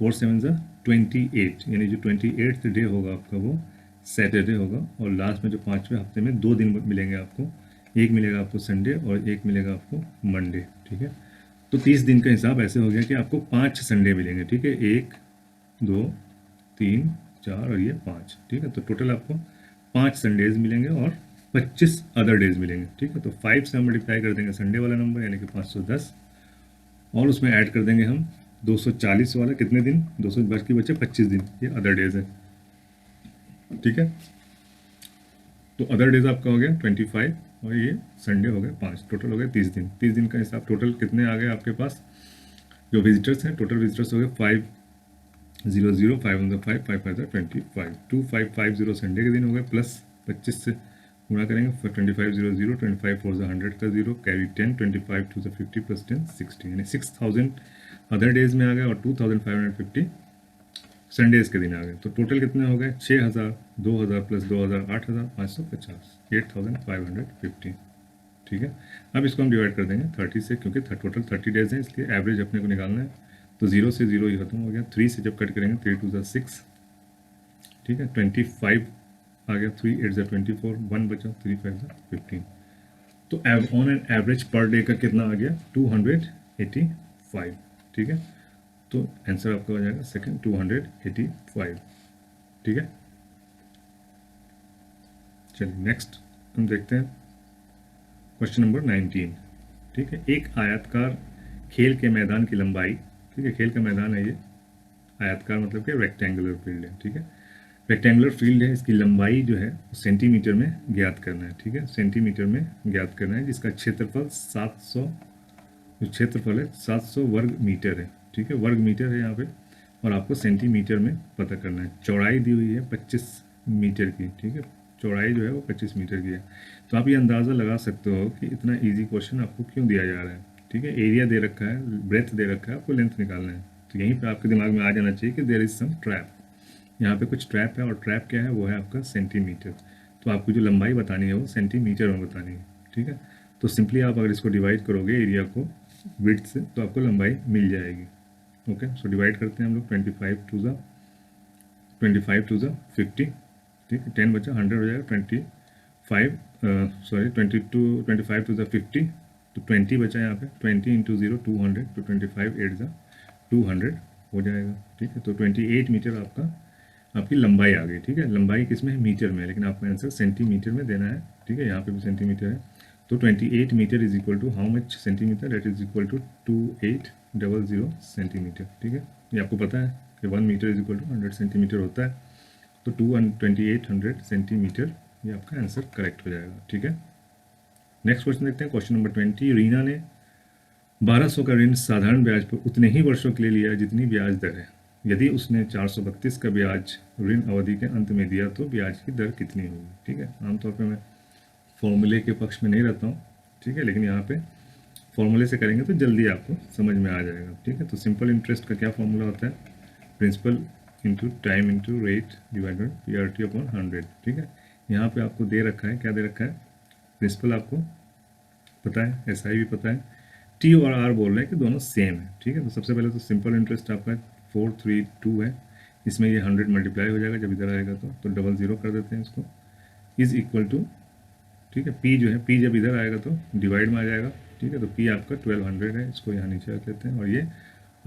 4 7 28, यानी जो 28th डे होगा आपका वो सैटरडे होगा, और लास्ट में जो 5वें हफ्ते में 2 दिन मिलेंगे आपको, एक मिलेगा आपको संडे और एक मिलेगा आपको मंडे। ठीक है, तो 30 दिन का हिसाब ऐसे हो गया कि आपको 5 संडे मिलेंगे। ठीक है, 1 2 3 4 और ये 5। ठीक है, तो टोटल आपको 5 संडेज मिलेंगे और 25 अदर डेज मिलेंगे। ठीक है, तो 5 से हम मल्टीप्लाई कर देंगे संडे वाला नंबर यानी कि 510, और उसमें ऐड कर देंगे हम 240 वाला, कितने दिन, 200 बाकी बचे 25 दिन, ये अदर डेज है। ठीक है, तो अदर डेज आपका हो गया 25 और ये संडे हो गए 5, टोटल हो गए 30 दिन। 30 दिन का हिसाब टोटल कितने आ गए आपके पास, जो विजिटर्स हैं टोटल विजिटर्स हो गए 500, 5 5 5 5 25, 2550 संडे के दिन हो गए, प्लस 25 से गुणा करेंगे, 2500, 25 4 100 का 0, कैरी 10, 25 2 50 प्लस 10 60, यानी 6000 अदर डेज में आ गए और 2550 संडेज के दिन आ गए। तो टोटल कितने हो गए, 6000, 2000 प्लस 2000 8550। 8550, ठीक है। अब इसको हम डिवाइड कर देंगे 30 से, क्योंकि टोटल 30 डेज हैं, इसलिए एवरेज अपने को निकालना है। तो 0 से 0 ही खत्म हो गया, 3 से जब कट करेंगे 3 2 ज़ा 6, ठीक है। 25 आ गया, 3 8 ज़ा 24, 1 बचा, 3 5 ज़ा 15। तो on an average per day का कितना आ गया, 285, ठीक है। तो आंसर आपका हो जाएगा सेकंड 285, ठीक है। चलिए नेक्स्ट हम देखते हैं क्वेश्चन नंबर 19, ठीक है। एक आयताकार खेल के मैदान की लंबाई, ठीक है, खेल का मैदान है ये, आयताकार मतलब कि रेक्टेंगुलर फील्ड है, ठीक है। रेक्टेंगुलर फील्ड है, इसकी लंबाई जो है सेंटीमीटर में ज्ञात करना है, ठीक है, सेंटीमीटर में ज्ञात करना है, जिसका क्षेत्रफल 700, जो क्षेत्रफल है 700 वर्ग मीटर है, ठीक है, वर्ग मीटर है यहाँ पे, और आपको सेंटीमीटर में पता करना है। चौड़ाई दी हुई है 25 मीटर की, ठीक है, चौड़ाई जो है वो 25 मीटर की है। तो आप ये अंदाज़ा लगा सकते हो कि इतना इजी क्वेश्चन आपको क्यों दिया जा रहा है, ठीक है। एरिया दे रखा है, ब्रेथ दे रखा है, आपको लेंथ निकालना है। तो यहीं पे आपके दिमाग में आ जाना चाहिए कि देयर इज सम ट्रैप, यहाँ पे कुछ ट्रैप है, और ट्रैप क्या है, वो है आपका सेंटीमीटर। तो आपको जो लंबाई बतानी है वो सेंटीमीटर में बतानी है, ठीक है। तो सिंपली आप अगर इसको डिवाइड करोगे एरिया को विड्थ से, तो आपको लंबाई मिल जाएगी। ओके, सो डिवाइड करते हैं हम लोग, 25 टू ज़ा 50, ठीक है, 10 बचा, 100 हो जाएगा, 25 टू ज़ा 50, तो 20 बचा यहाँ पे, 20 इंटू 0 200, तो 25 8 ज़ा 200 हो जाएगा, ठीक है। तो 28 मीटर आपका आपकी लंबाई आ गई, ठीक है। लंबाई किसमें है, मीटर में है, लेकिन आपको आंसर सेंटीमीटर में देना है, ठीक है। यहाँ पे भी सेंटीमीटर है, तो 28 metre is equal to how much centimetre, that is equal to 2800 centimetre, ठीक है। ये आपको पता है कि 1 metre is equal to 100 centimetre होता है, तो 2800 सेंटीमीटर ये आपका आंसर करेक्ट हो जाएगा, ठीक है। नेक्स्ट क्वेश्चन देखते हैं, क्वेश्चन नंबर 20। रीना ने 1200 का ऋण साधारण ब्याज पर उतने ही वर्षों के लिए लिया जितनी ब्याज दर है। यदि उसने 432 का ब्याज ऋण अवधि के अंत में दिया तो ब्याज की दर कितनी होगी, ठीक है। आमतौर पर मैं फॉर्मूले के पक्ष में नहीं रहता हूँ, ठीक है, लेकिन यहाँ पे फॉर्मूले से करेंगे तो जल्दी आपको समझ में आ जाएगा, ठीक है। तो सिंपल इंटरेस्ट का क्या फॉर्मूला होता है, principal into time into rate divided PRT upon 100, ठीक है। यहाँ पे आपको दे रखा है, क्या दे रखा है, प्रिंसिपल आपको पता है, SI भी पता है, T और R बोल रहे हैं कि दोनों सेम है, ठीक है। तो सबसे पहले तो सिंपल इंटरेस्ट आपका 432 है, इसमें ये 100 मल्टीप्लाई हो जाएगा जब इधर आएगा, तो डबल ज़ीरो कर देते हैं इसको, इज इक्वल टू, ठीक है, P जो है, P जब इधर आएगा तो डिवाइड में आ जाएगा, ठीक है। तो P आपका 1200 है, इसको यहाँ नीचे रख लेते हैं, और ये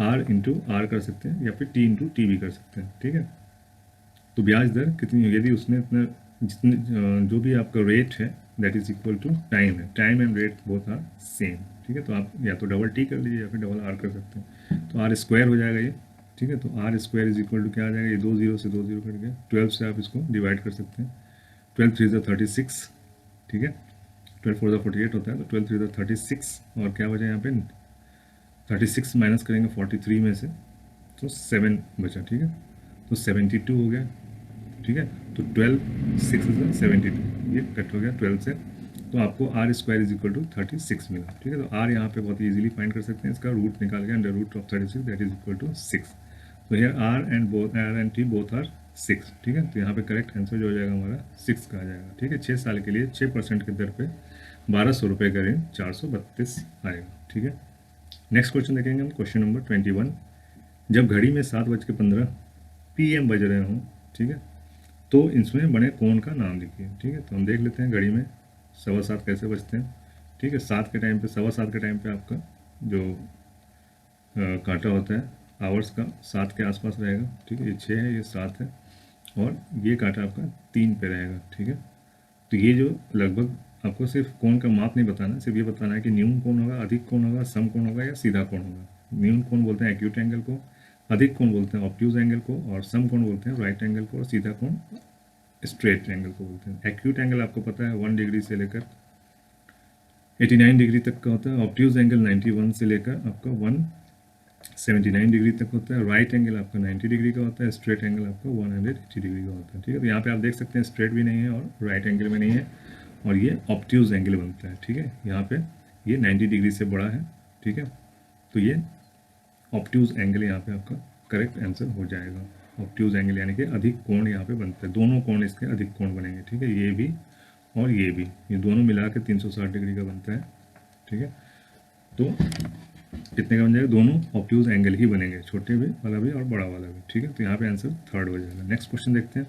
R इंटू R कर सकते हैं, या फिर T इंटू T भी कर सकते हैं, ठीक है। तो ब्याज दर कितनी होगी, यदि उसने इतना जितने जो भी आपका रेट है that is equal to time है, time and rate both are same, ठीक है। तो आप या तो डबल T कर लीजिए या फिर डबल R कर सकते हैं, तो R स्क्वायर हो जाएगा ये, ठीक है। तो R square is equal to क्या आ जाएगा, ये 2 0 से 2 0 कट गया, 12 से आप इसको डिवाइड कर सकते हैं, 12 3 ज़ा 36, ठीक है, 12 4 ज़ा 48 होता है, तो 12 3 ज़ा 36, और क्या बचा यहाँ पे 36 माइनस करेंगे 43 में से, तो 7 बचा, ठीक है। तो 72 हो गया, ठीक है। तो 12 6 ज़ा 72, ये कट हो गया 12 से, तो आपको R square is equal to 36 मिला, ठीक है। तो R यहाँ पे बहुत इजीली फाइंड कर सकते हैं, इसका रूट निकाल के, under root of 36 that is equal to 6, तो here R and T both are 6, ठीक है। तो यहाँ पे करेक्ट आंसर जो हो जाएगा हमारा 6 का आ जाएगा, ठीक है। 6 साल के लिए 6% के दर पे 1200 रुपये का ऋण 432 आएगा, ठीक है। नेक्स्ट क्वेश्चन देखेंगे हम, क्वेश्चन नंबर 21। जब घड़ी में 7:15 PM बज रहे हों, ठीक है, तो इसमें बने कोण का नाम लिखिए, ठीक है। तो हम देख लेते हैं घड़ी में 7:15 कैसे बजते हैं, ठीक है। 7 के टाइम पे, 7:15 के टाइम पे आपका जो कांटा होता है आवर्स का 7 के आसपास रहेगा, ठीक है। ये 6 है, ये 7 है, और ये कांटा आपका 3 पे रहेगा, ठीक है। तो ये जो लगभग आपको सिर्फ कोण का माप नहीं बताना, सिर्फ ये बताना है कि न्यून कोण होगा, अधिक कोण होगा, सम कोण होगा, या सीधा कोण होगा। न्यून कोण बोलते हैं एक्यूट एंगल को, अधिक कोण बोलते हैं ऑब्ट्यूज एंगल को, और सम कोण बोलते हैं राइट एंगल को, और सीधा कोण स्ट्रेट एंगल को बोलते हैं। एक्यूट एंगल आपको पता है 1 डिग्री से लेकर 89 डिग्री तक का होता है, ऑब्ट्यूज एंगल 91 से लेकर आपका 179 डिग्री तक होता है, राइट एंगल आपका 90 डिग्री का होता है, स्ट्रेट एंगल आपका 180 डिग्री का होता है, ठीक है। तो यहाँ पे आप देख सकते हैं स्ट्रेट भी नहीं है और राइट एंगल में नहीं है, और ये ऑब्ट्यूज एंगल बनता है, ठीक है। यहाँ पे ये 90 डिग्री से बड़ा है, ठीक है। तो ये ऑब्ट्यूज एंगल यहाँ पे आपका करेक्ट आंसर हो जाएगा। ऑब्ट्यूज एंगल यानी कि अधिक कोण यहाँ पे बनता है, दोनों कोण इसके अधिक कोण बनेंगे, ठीक है। ये भी और ये दोनों मिला के 360 डिग्री का बनता है, ठीक है। तो कितने का बन जाएगा, दोनों ऑब्ट्यूज एंगल ही बनेंगे, छोटे भी वाला भी और बड़ा वाला भी, ठीक है। तो यहाँ पे आंसर थर्ड हो जाएगा। नेक्स्ट क्वेश्चन देखते हैं,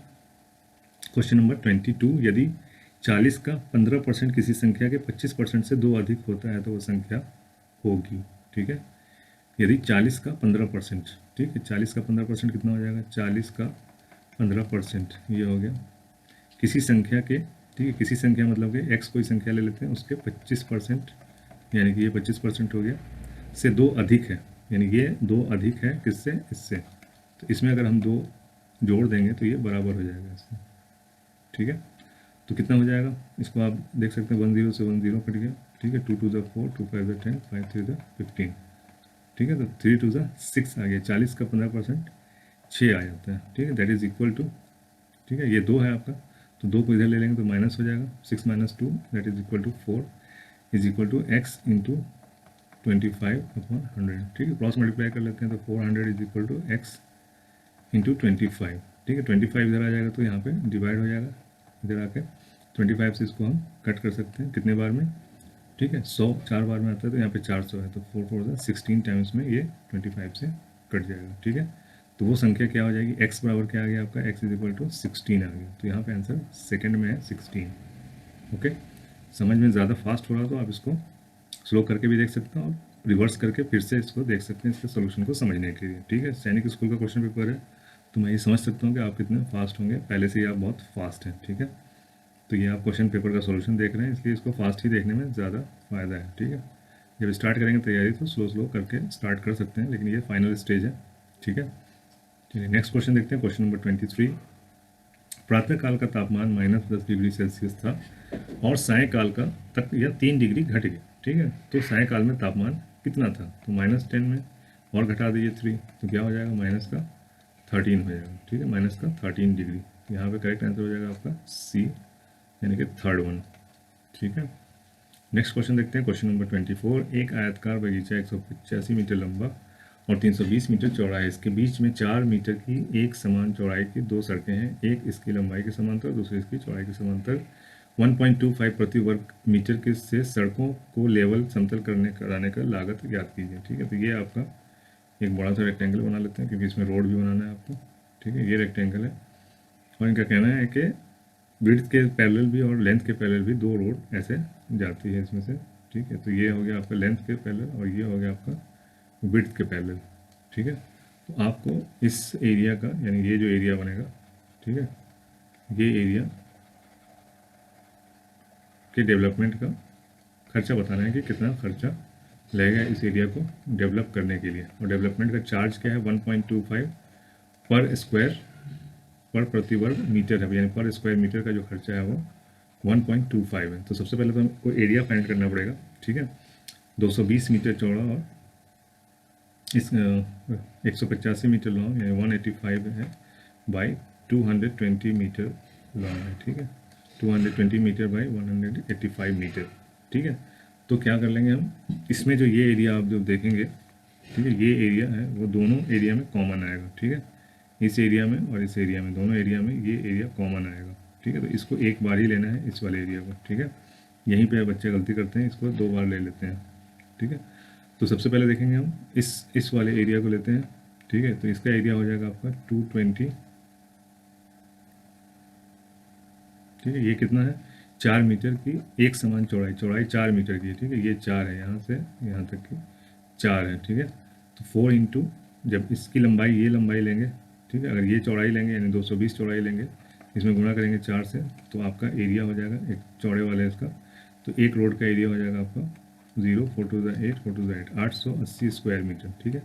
क्वेश्चन नंबर 22। यदि 40 का 15% किसी संख्या के 25% से 2 अधिक होता है तो वो संख्या होगी, ठीक है। यदि 40 का 15%, ठीक है, 40 का 15% कितना हो जाएगा, 40 का 15% ये हो गया किसी संख्या के, ठीक है, किसी संख्या मतलब कि x कोई संख्या ले लेते हैं, उसके 25%, यानी कि ये 25% हो गया, से 2 अधिक है, यानी ये 2 अधिक है किससे, इससे। तो इसमें अगर हम 2 जोड़ देंगे तो ये बराबर हो जाएगा इसमें, ठीक है। तो कितना हो जाएगा, इसको आप देख सकते हैं 10 से 10 कट गया, ठीक है। 2 2 द 4, 2 5 द 10, 5 3 द 15, ठीक है। तो 3 2 द 6 आ गया, 40 का 15% 6 आ जाता है, ठीक है। दैट इज इक्वल टू, ठीक है, ये 2 है आपका, तो 2 को इधर ले लेंगे तो माइनस हो जाएगा, 6 - 2 that is equal to 4 is equal to x into 25/100, ठीक है। क्रॉस मल्टीप्लाई कर लेते हैं तो 400 is equal to x into 25, ठीक है। 25 इधर आ जाएगा तो यहाँ पे डिवाइड हो जाएगा, इधर आके 25 से इसको हम कट कर सकते हैं कितने बार में, ठीक है। 100 4 बार में आता है तो यहाँ पे 400 है, तो 4 4 16 टाइम्स में ये 25 से कट जाएगा, ठीक है। तो वो संख्या क्या हो जाएगी, x बराबर क्या आ गया आपका, x इज इक्वल टू 16 आ गया। तो यहाँ पे आंसर सेकंड में है 16, ओके। समझ में ज़्यादा फास्ट हो रहा तो आप इसको स्लो करके भी देख सकते हैं और रिवर्स करके फिर से इसको देख सकते हैं इसके सोल्यूशन को समझने के लिए, ठीक है। सैनिक स्कूल का क्वेश्चन पेपर है, तो मैं ये समझ सकता हूँ कि आप कितने फास्ट होंगे, पहले से ही आप बहुत फास्ट हैं, ठीक है। तो ये आप क्वेश्चन पेपर का सोल्यूशन देख रहे हैं, इसलिए इसको फास्ट ही देखने में ज़्यादा फ़ायदा है, ठीक है। जब स्टार्ट करेंगे तैयारी तो स्लो स्लो करके स्टार्ट कर सकते हैं, लेकिन ये फाइनल स्टेज है, ठीक है। चलिए नेक्स्ट क्वेश्चन देखते हैं, क्वेश्चन नंबर 23। प्रातःकाल का तापमान -10 डिग्री सेल्सियस था और सायंकाल का तक यह 3 डिग्री घट गया, ठीक है। तो सायंकाल में तापमान कितना था, तो -10 में और घटा दीजिए 3, तो क्या हो जाएगा, -13 हो जाएगा, ठीक है, -13 डिग्री। यहाँ पे करेक्ट आंसर हो जाएगा आपका सी, यानी कि थर्ड वन, ठीक है। नेक्स्ट क्वेश्चन देखते हैं, क्वेश्चन नंबर 24। एक आयतकार बगीचा 185 मीटर लंबा और 320 मीटर चौड़ा है, इसके बीच में 4 मीटर की एक समान चौड़ाई की 2 सड़कें हैं, एक इसकी लंबाई के समांतर, दूसरी इसकी चौड़ाई के समांतर। 1.25 प्रति वर्ग मीटर के से सड़कों को लेवल समतल कराने का लागत ज्ञात कीजिए, ठीक है। तो ये आपका एक बड़ा सा रेक्टेंगल बना लेते हैं, क्योंकि इसमें रोड भी बनाना है आपको, ठीक है। ये रेक्टेंगल है और इनका कहना है कि विड्थ के पैरेलल भी और लेंथ के पैरेलल भी 2 रोड ऐसे जाती है इसमें से, ठीक है। तो ये हो गया आपका लेंथ के पैरेलल और ये हो गया आपका विड्थ के पैरेलल, ठीक है। तो आपको इस एरिया का, यानी ये जो एरिया बनेगा, ठीक है, ये एरिया के डेवलपमेंट का खर्चा बताना है कि कितना खर्चा लगेगा इस एरिया को डेवलप करने के लिए। और डेवलपमेंट का चार्ज क्या है, 1.25 पर स्क्वायर पर प्रति वर्ग मीटर है, यानी पर स्क्वायर मीटर का जो खर्चा है वो 1.25 है। तो सबसे पहले तो हमको एरिया फाइंड करना पड़ेगा, ठीक है। 220 मीटर चौड़ा और इस 185 मीटर लॉन्ग, यानी 185 है बाई 220 मीटर लॉन्ग है, ठीक है। 220 मीटर बाई 185 मीटर, ठीक है। तो क्या कर लेंगे हम, इसमें जो ये एरिया आप जो देखेंगे, ठीक है, ये एरिया है वो दोनों एरिया में कॉमन आएगा, ठीक है। इस एरिया में और इस एरिया में, दोनों एरिया में ये एरिया कॉमन आएगा, ठीक है। तो इसको एक बार ही लेना है इस वाले एरिया को, ठीक है। यहीं पे बच्चे गलती करते हैं, इसको 2 बार ले लेते हैं, ठीक है। तो सबसे पहले देखेंगे हम इस वाले एरिया को लेते हैं, ठीक है। तो इसका एरिया हो जाएगा आपका 220, ठीक है। ये कितना है, 4 मीटर की एक समान चौड़ाई, चौड़ाई 4 मीटर की है, ठीक है। ये 4 है, यहाँ से यहाँ तक की 4 है, ठीक है। तो 4 इंटू, जब इसकी लंबाई, ये लंबाई लेंगे, ठीक है, अगर ये चौड़ाई लेंगे यानी 220 चौड़ाई लेंगे, इसमें गुणा करेंगे 4 से, तो आपका एरिया हो जाएगा एक चौड़े वाले इसका, तो एक रोड का एरिया हो जाएगा आपका 0 4 2 8 4 2 8 880 स्क्वायर मीटर, ठीक है।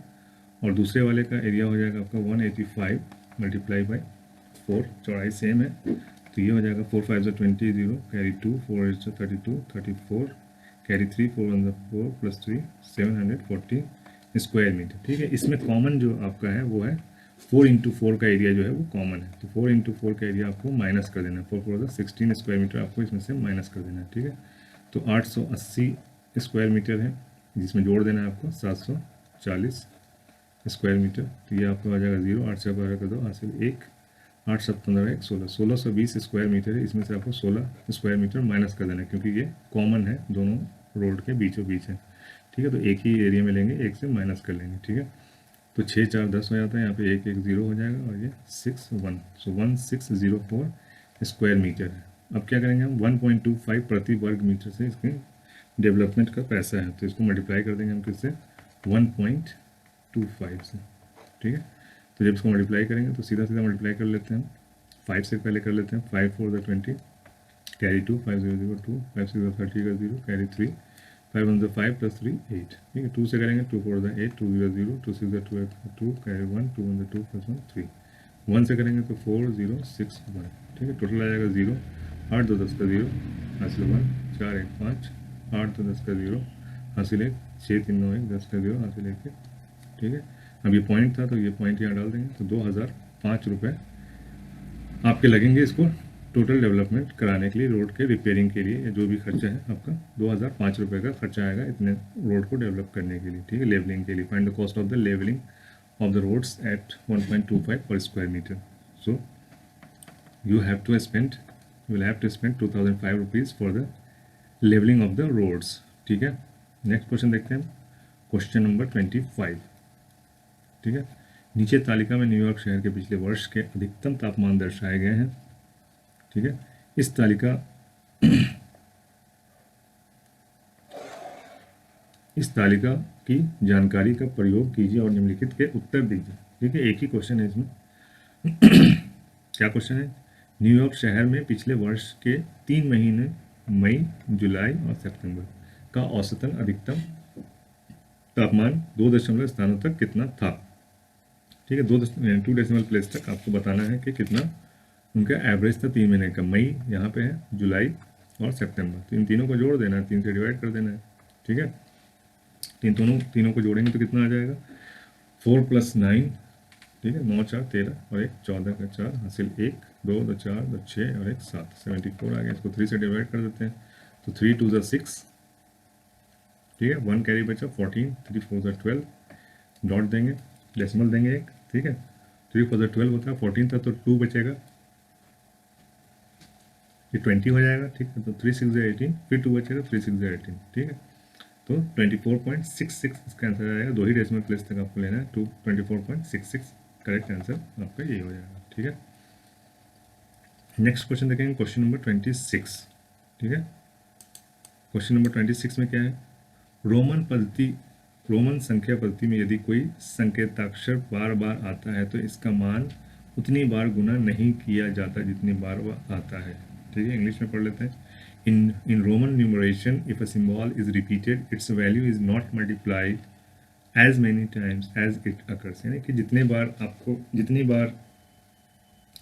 और दूसरे वाले का एरिया हो जाएगा आपका 185 मल्टीप्लाई बाई 4, चौड़ाई सेम है, तो ये हो जाएगा 4 5 20 0 carry 2 4 8 32 34 carry 3 4 1 4 plus 3 740 square metre, ठीक है। इसमें कॉमन जो आपका है वो है 4 इंटू 4 का एरिया जो है वो कॉमन है, तो 4 इंटू 4 का एरिया आपको माइनस कर देना है, 4 4 16 स्क्वायर मीटर आपको इसमें से माइनस कर देना है, ठीक है। तो 880 स्क्वायर मीटर है, जिसमें जोड़ देना है आपको 740 स्क्वायर मीटर, तो ये आपका आ जाएगा 0, 8 से 12 कर दो, हासिल 1, 8 7 15 1 16, 1620 स्क्वायर मीटर है। इसमें से आपको 16 स्क्वायर मीटर माइनस कर देना है, क्योंकि ये कॉमन है, दोनों रोड के बीचों बीच है। ठीक है, तो एक ही एरिया में लेंगे, एक से माइनस कर लेंगे। ठीक है, तो 6 4 10 हो जाता है, यहाँ पे 1 1 0 हो जाएगा, और ये 6 1, सो 1604 स्क्वायर मीटर है। अब क्या करेंगे हम, 1.25 प्रति वर्ग मीटर से इसके डेवलपमेंट का पैसा है, तो इसको मल्टीप्लाई कर देंगे हम किससे, 1.25 से। ठीक है, तो जब इसको मल्टीप्लाई करेंगे तो सीधा सीधा मल्टीप्लाई कर लेते हैं हम, 5 से पहले कर लेते हैं, 5 4 द 20, कैरी 2, 5 0 0 2, 5 6 30 का 0, कैरी 3, 5 1 5 प्लस 3 8। ठीक है, 2 से करेंगे, 2 4 द 8, 2 0 0, 2 6 2 2, कैरी 1, 2 1 2 प्लस 1 3, 1 से करेंगे तो 4 0 6 1। ठीक है, टोटल आ जाएगा 0, 8 2 10 का 0, हासिल 1, 4 1 5, 8 2 10 का 0, हासिल 1, 6 3 9 1 10 का 0, हासिल 1। ठीक है, अब ये पॉइंट था तो ये पॉइंट यहाँ डाल देंगे, तो 2005 रुपये आपके लगेंगे इसको टोटल डेवलपमेंट कराने के लिए, रोड के रिपेयरिंग के लिए, जो भी खर्चा है आपका 2005 रुपये का खर्चा आएगा इतने रोड को डेवलप करने के लिए। ठीक है, लेवलिंग के लिए, find the cost of the levelling of the roads at 1.25 per square metre. So you will have to spend 2005 rupees for the leveling of the roads। ठीक है, नेक्स्ट क्वेश्चन देखते हैं, क्वेश्चन नंबर 25। ठीक है, नीचे तालिका में न्यूयॉर्क शहर के पिछले वर्ष के अधिकतम तापमान दर्शाए गए हैं। ठीक है, इस तालिका की जानकारी का प्रयोग कीजिए और निम्नलिखित के उत्तर दीजिए। ठीक है, एक ही क्वेश्चन है इसमें। क्या क्वेश्चन है, न्यूयॉर्क शहर में पिछले वर्ष के 3 महीने मई जुलाई और सितंबर का औसतन अधिकतम तापमान 2 दशमलव स्थानों तक कितना था। ठीक है, 2 डेसिमल प्लेस तक आपको बताना है कि कितना उनका एवरेज था 3 महीने का। मई यहाँ पे है, जुलाई और सितंबर, तो इन तीनों को जोड़ देना है, 3 से डिवाइड कर देना है। ठीक है, तीनों को जोड़ेंगे तो कितना आ जाएगा, 4 + 9। ठीक है, 9 4 13 और 1 14 का 4, हासिल 1 2 2 4 2 6 और 1 7, 74 आ गया। इसको 3 से डिवाइड कर देते हैं, तो 3 2 ज़ा 6। ठीक है, 1 कैरी बचा, 14, 3 4 ज़ा 12, डॉट देंगे, डेसिमल देंगे 1। ठीक है, 3 4 ज़ा 12 होता है, 14 था तो 2 बचेगा, ये 20 हो जाएगा। ठीक है, तो 3 6 ज़ा 18, फिर 2 बचेगा, 3 6 ज़ा 18। ठीक है, तो 24.66 इसका आंसर आएगा। 2 ही डेसिमल प्लेस तक आपको लेना है, 24.66 करेक्ट आंसर आपका ये हो जाएगा। ठीक है, नेक्स्ट क्वेश्चन देखेंगे, क्वेश्चन नंबर 26। ठीक है, क्वेश्चन नंबर 26 में क्या है, रोमन संख्या पद्धति में यदि कोई संकेताक्षर बार बार आता है तो इसका मान उतनी बार गुना नहीं किया जाता जितनी बार वह आता है। ठीक है, इंग्लिश में पढ़ लेते हैं। In Roman numeration, if a symbol is repeated, its value is not multiplied as many times as it occurs। यानी कि जितनी बार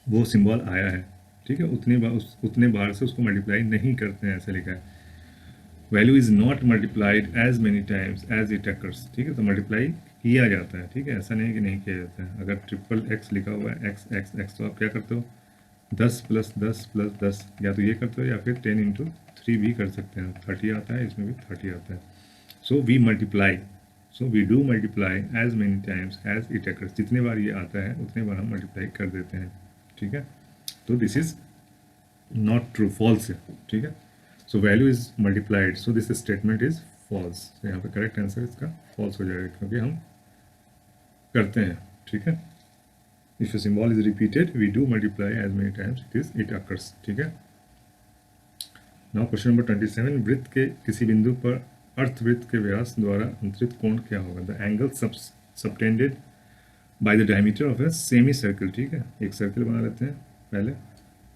वो सिंबल आया है, ठीक है, उतने बार से उसको मल्टीप्लाई नहीं करते हैं, ऐसा लिखा है। Value is not multiplied as many times as it occurs. ठीक है, तो मल्टीप्लाई किया जाता है। ठीक है, ऐसा नहीं कि नहीं किया जाता है। अगर ट्रिपल एक्स लिखा हुआ है, एक्स एक्स एक्स, तो आप क्या करते हो, 10 + 10 + 10, या तो ये करते हो या फिर 10 × 3 भी कर सकते हैं। 30 आता है, इसमें भी 30 आता है। So we do multiply as many times as it occurs. जितने बार ये आता है उतने बार हम मल्टीप्लाई कर देते हैं। ठीक है, तो this is not true, false है। ठीक है, so value is multiplied, so this statement is false. तो यहाँ पे करेक्ट आंसर इसका फॉल्स हो जाएगा, क्योंकि हम करते हैं। ठीक है, if a symbol is repeated we do multiply as many times it occurs। ठीक है, नाउ क्वेश्चन नंबर 27। वृत्त के किसी बिंदु पर अर्धवृत्त के व्यास द्वारा अंतरित कोण क्या होगा, the angle subtended by the diameter of a semi circle. ठीक है, एक सर्किल बना लेते हैं पहले,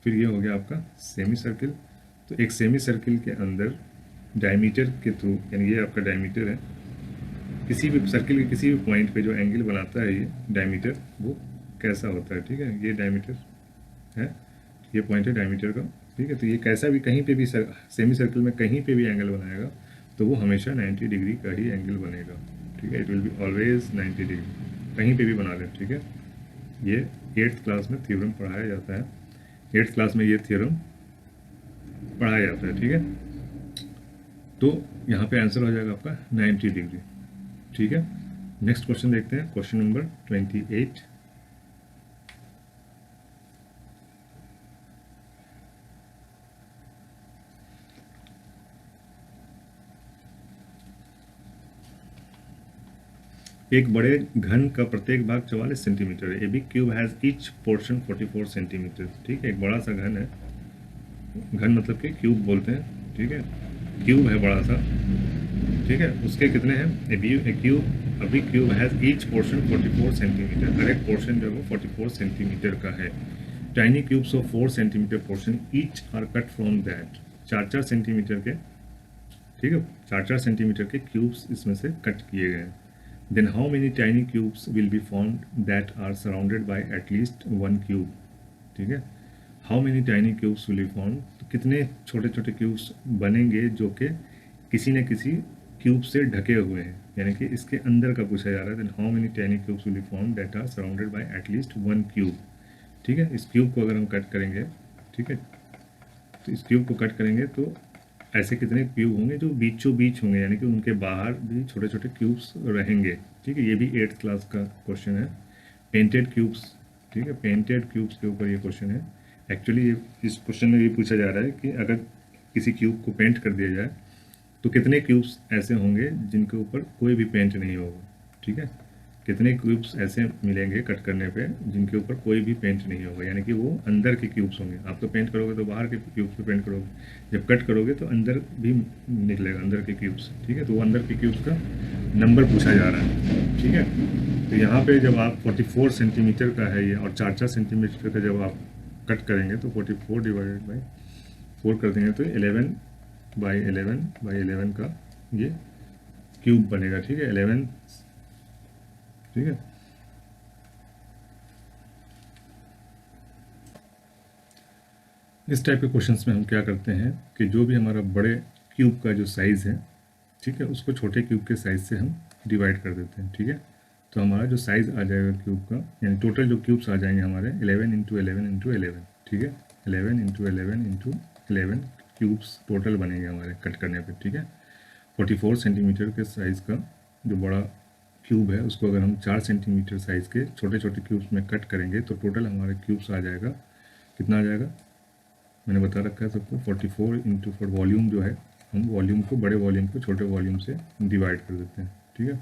फिर ये हो गया आपका सेमी सर्किल। तो एक सेमी सर्किल के अंदर डायमीटर के थ्रू, यानी ये आपका डायमीटर है, किसी भी सर्किल के किसी भी पॉइंट पे जो एंगल बनाता है ये डायमीटर, वो कैसा होता है। ठीक है, ये डायमीटर है, ये पॉइंट है डायमीटर का। ठीक है, तो ये कैसा भी कहीं पे भी सेमी सर्किल में कहीं पे भी एंगल बनाएगा तो वो हमेशा 90 डिग्री का ही एंगल बनेगा। ठीक है, it will be always 90 degree, कहीं पे भी बना लें। ठीक है, ये 8th क्लास में थ्योरम पढ़ाया जाता है, 8th क्लास में ये थ्योरम पढ़ाया जाता है। ठीक है, तो यहाँ पे आंसर हो जाएगा आपका 90 डिग्री। ठीक है, नेक्स्ट क्वेश्चन देखते हैं, क्वेश्चन नंबर 28। एक बड़े घन का प्रत्येक भाग 44 सेंटीमीटर है। ए big cube has each portion 44 centimetre. ठीक है, एक बड़ा सा घन है, घन मतलब कि क्यूब बोलते हैं, ठीक है, क्यूब है बड़ा सा, ठीक है, उसके कितने हैं, a big cube has each portion 44 centimetre, हर एक पोर्शन जो है वो 44 सेंटीमीटर का है। Tiny cubes of 4 centimetre portion each are cut from that, 4-4 centimetre के, ठीक है, 4-4 सेंटीमीटर के क्यूब्स इसमें से कट किए गए हैं। Then how many tiny cubes will be found that are surrounded by at least one cube. ठीक है, how many tiny cubes will be found, तो कितने छोटे छोटे क्यूब्स बनेंगे जो कि किसी न किसी क्यूब से ढके हुए हैं, यानी कि इसके अंदर का पूछा जा रहा है। Then how many tiny cubes will be found that are surrounded by at least one cube. ठीक है, इस क्यूब को अगर हम कट करेंगे, ठीक है, तो इस क्यूब को कट करेंगे तो ऐसे कितने क्यूब होंगे जो बीचों बीच होंगे, यानी कि उनके बाहर भी छोटे छोटे क्यूब्स रहेंगे। ठीक है, ये भी 8th क्लास का क्वेश्चन है, पेंटेड क्यूब्स। ठीक है, पेंटेड क्यूब्स के ऊपर ये क्वेश्चन है। एक्चुअली ये इस क्वेश्चन में ये पूछा जा रहा है कि अगर किसी क्यूब को पेंट कर दिया जाए तो कितने क्यूब्स ऐसे होंगे जिनके ऊपर कोई भी पेंट नहीं होगा। ठीक है, कितने क्यूब्स ऐसे मिलेंगे कट करने पे जिनके ऊपर कोई भी पेंट नहीं होगा, यानी कि वो अंदर के क्यूब्स होंगे। आप तो पेंट करोगे तो बाहर के क्यूब्स पे पेंट करोगे, जब कट करोगे तो अंदर भी निकलेगा, अंदर के क्यूब्स। ठीक है, तो वो अंदर के क्यूब्स का नंबर पूछा जा रहा है। ठीक है, तो यहाँ पे जब आप 44 सेंटीमीटर का है ये, और 4-4 सेंटीमीटर का जब आप कट करेंगे तो 44 डिवाइडेड बाई 4 कर देंगे तो 11/11/11 का ये क्यूब बनेगा। ठीक है, 11। ठीक है, इस टाइप के क्वेश्चंस में हम क्या करते हैं कि जो भी हमारा बड़े क्यूब का जो साइज़ है, ठीक है, उसको छोटे क्यूब के साइज़ से हम डिवाइड कर देते हैं। ठीक है, तो हमारा जो साइज़ आ जाएगा क्यूब का, यानी टोटल जो क्यूब्स आ जाएंगे हमारे 11 × 11 × 11। ठीक है, 11 × 11 × 11 क्यूब्स टोटल बनेंगे हमारे कट करने पे। ठीक है, 44 सेंटीमीटर के साइज़ का जो बड़ा क्यूब है उसको अगर हम 4 सेंटीमीटर साइज़ के छोटे छोटे क्यूब्स में कट करेंगे तो टोटल हमारे क्यूब्स आ जाएगा, कितना आ जाएगा, मैंने बता रखा है सबको, 44 × 4 वॉल्यूम जो है, हम वॉल्यूम को, बड़े वॉल्यूम को छोटे वॉल्यूम से डिवाइड कर देते हैं। ठीक है,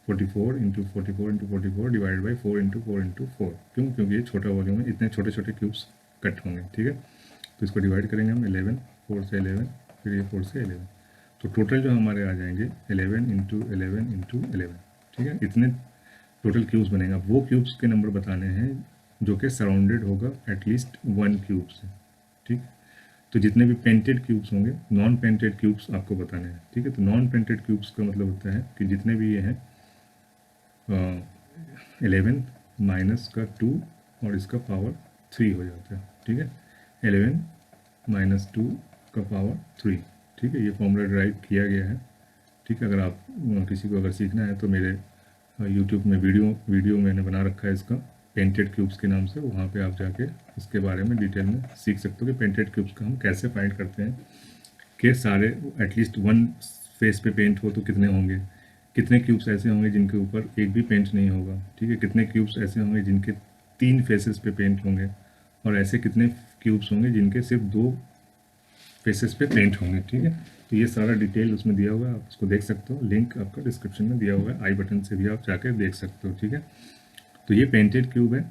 44 × 44 × 44 डिवाइड बाई 4 × 4 × 4। क्यों, क्योंकि ये छोटा वॉल्यूम है, इतने छोटे छोटे क्यूब्स कट होंगे। ठीक है, तो इसको डिवाइड करेंगे हम 11, 4 से 11, फिर ये 4 से 11, तो टोटल जो हमारे आ जाएंगे 11 × 11 × 11। ठीक है, इतने टोटल क्यूब्स बनेगा। वो क्यूब्स के नंबर बताने हैं जो कि सराउंडेड होगा एटलीस्ट वन क्यूब से। ठीक, तो जितने भी पेंटेड क्यूब्स होंगे, नॉन पेंटेड क्यूब्स आपको बताने हैं। ठीक है, तो नॉन पेंटेड क्यूब्स का मतलब होता है कि जितने भी ये हैं 11 माइनस का 2 और इसका पावर 3 हो जाता है। ठीक है, 11 माइनस 2 का पावर 3। ठीक है, ये फॉर्मूला ड्राइव किया गया है। ठीक है, अगर आप किसी को अगर सीखना है तो मेरे यूट्यूब में वीडियो मैंने बना रखा है इसका, पेंटेड क्यूब्स के नाम से, वहाँ पे आप जाके इसके बारे में डिटेल में सीख सकते हो कि पेंटेड क्यूब्स का हम कैसे फाइंड करते हैं, कि सारे एटलीस्ट वन फेस पे पेंट हो तो कितने होंगे, कितने क्यूब्स ऐसे होंगे जिनके ऊपर एक भी पेंट नहीं होगा। ठीक है, कितने क्यूब्स ऐसे होंगे जिनके 3 फेसेस पे पेंट होंगे, और ऐसे कितने क्यूब्स होंगे जिनके सिर्फ 2 फेसेस पे पेंट होंगे। ठीक है, तो ये सारा डिटेल उसमें दिया हुआ है, आप उसको देख सकते हो, लिंक आपका डिस्क्रिप्शन में दिया हुआ है, आई बटन से भी आप जाकर देख सकते हो। ठीक है, तो ये पेंटेड क्यूब है,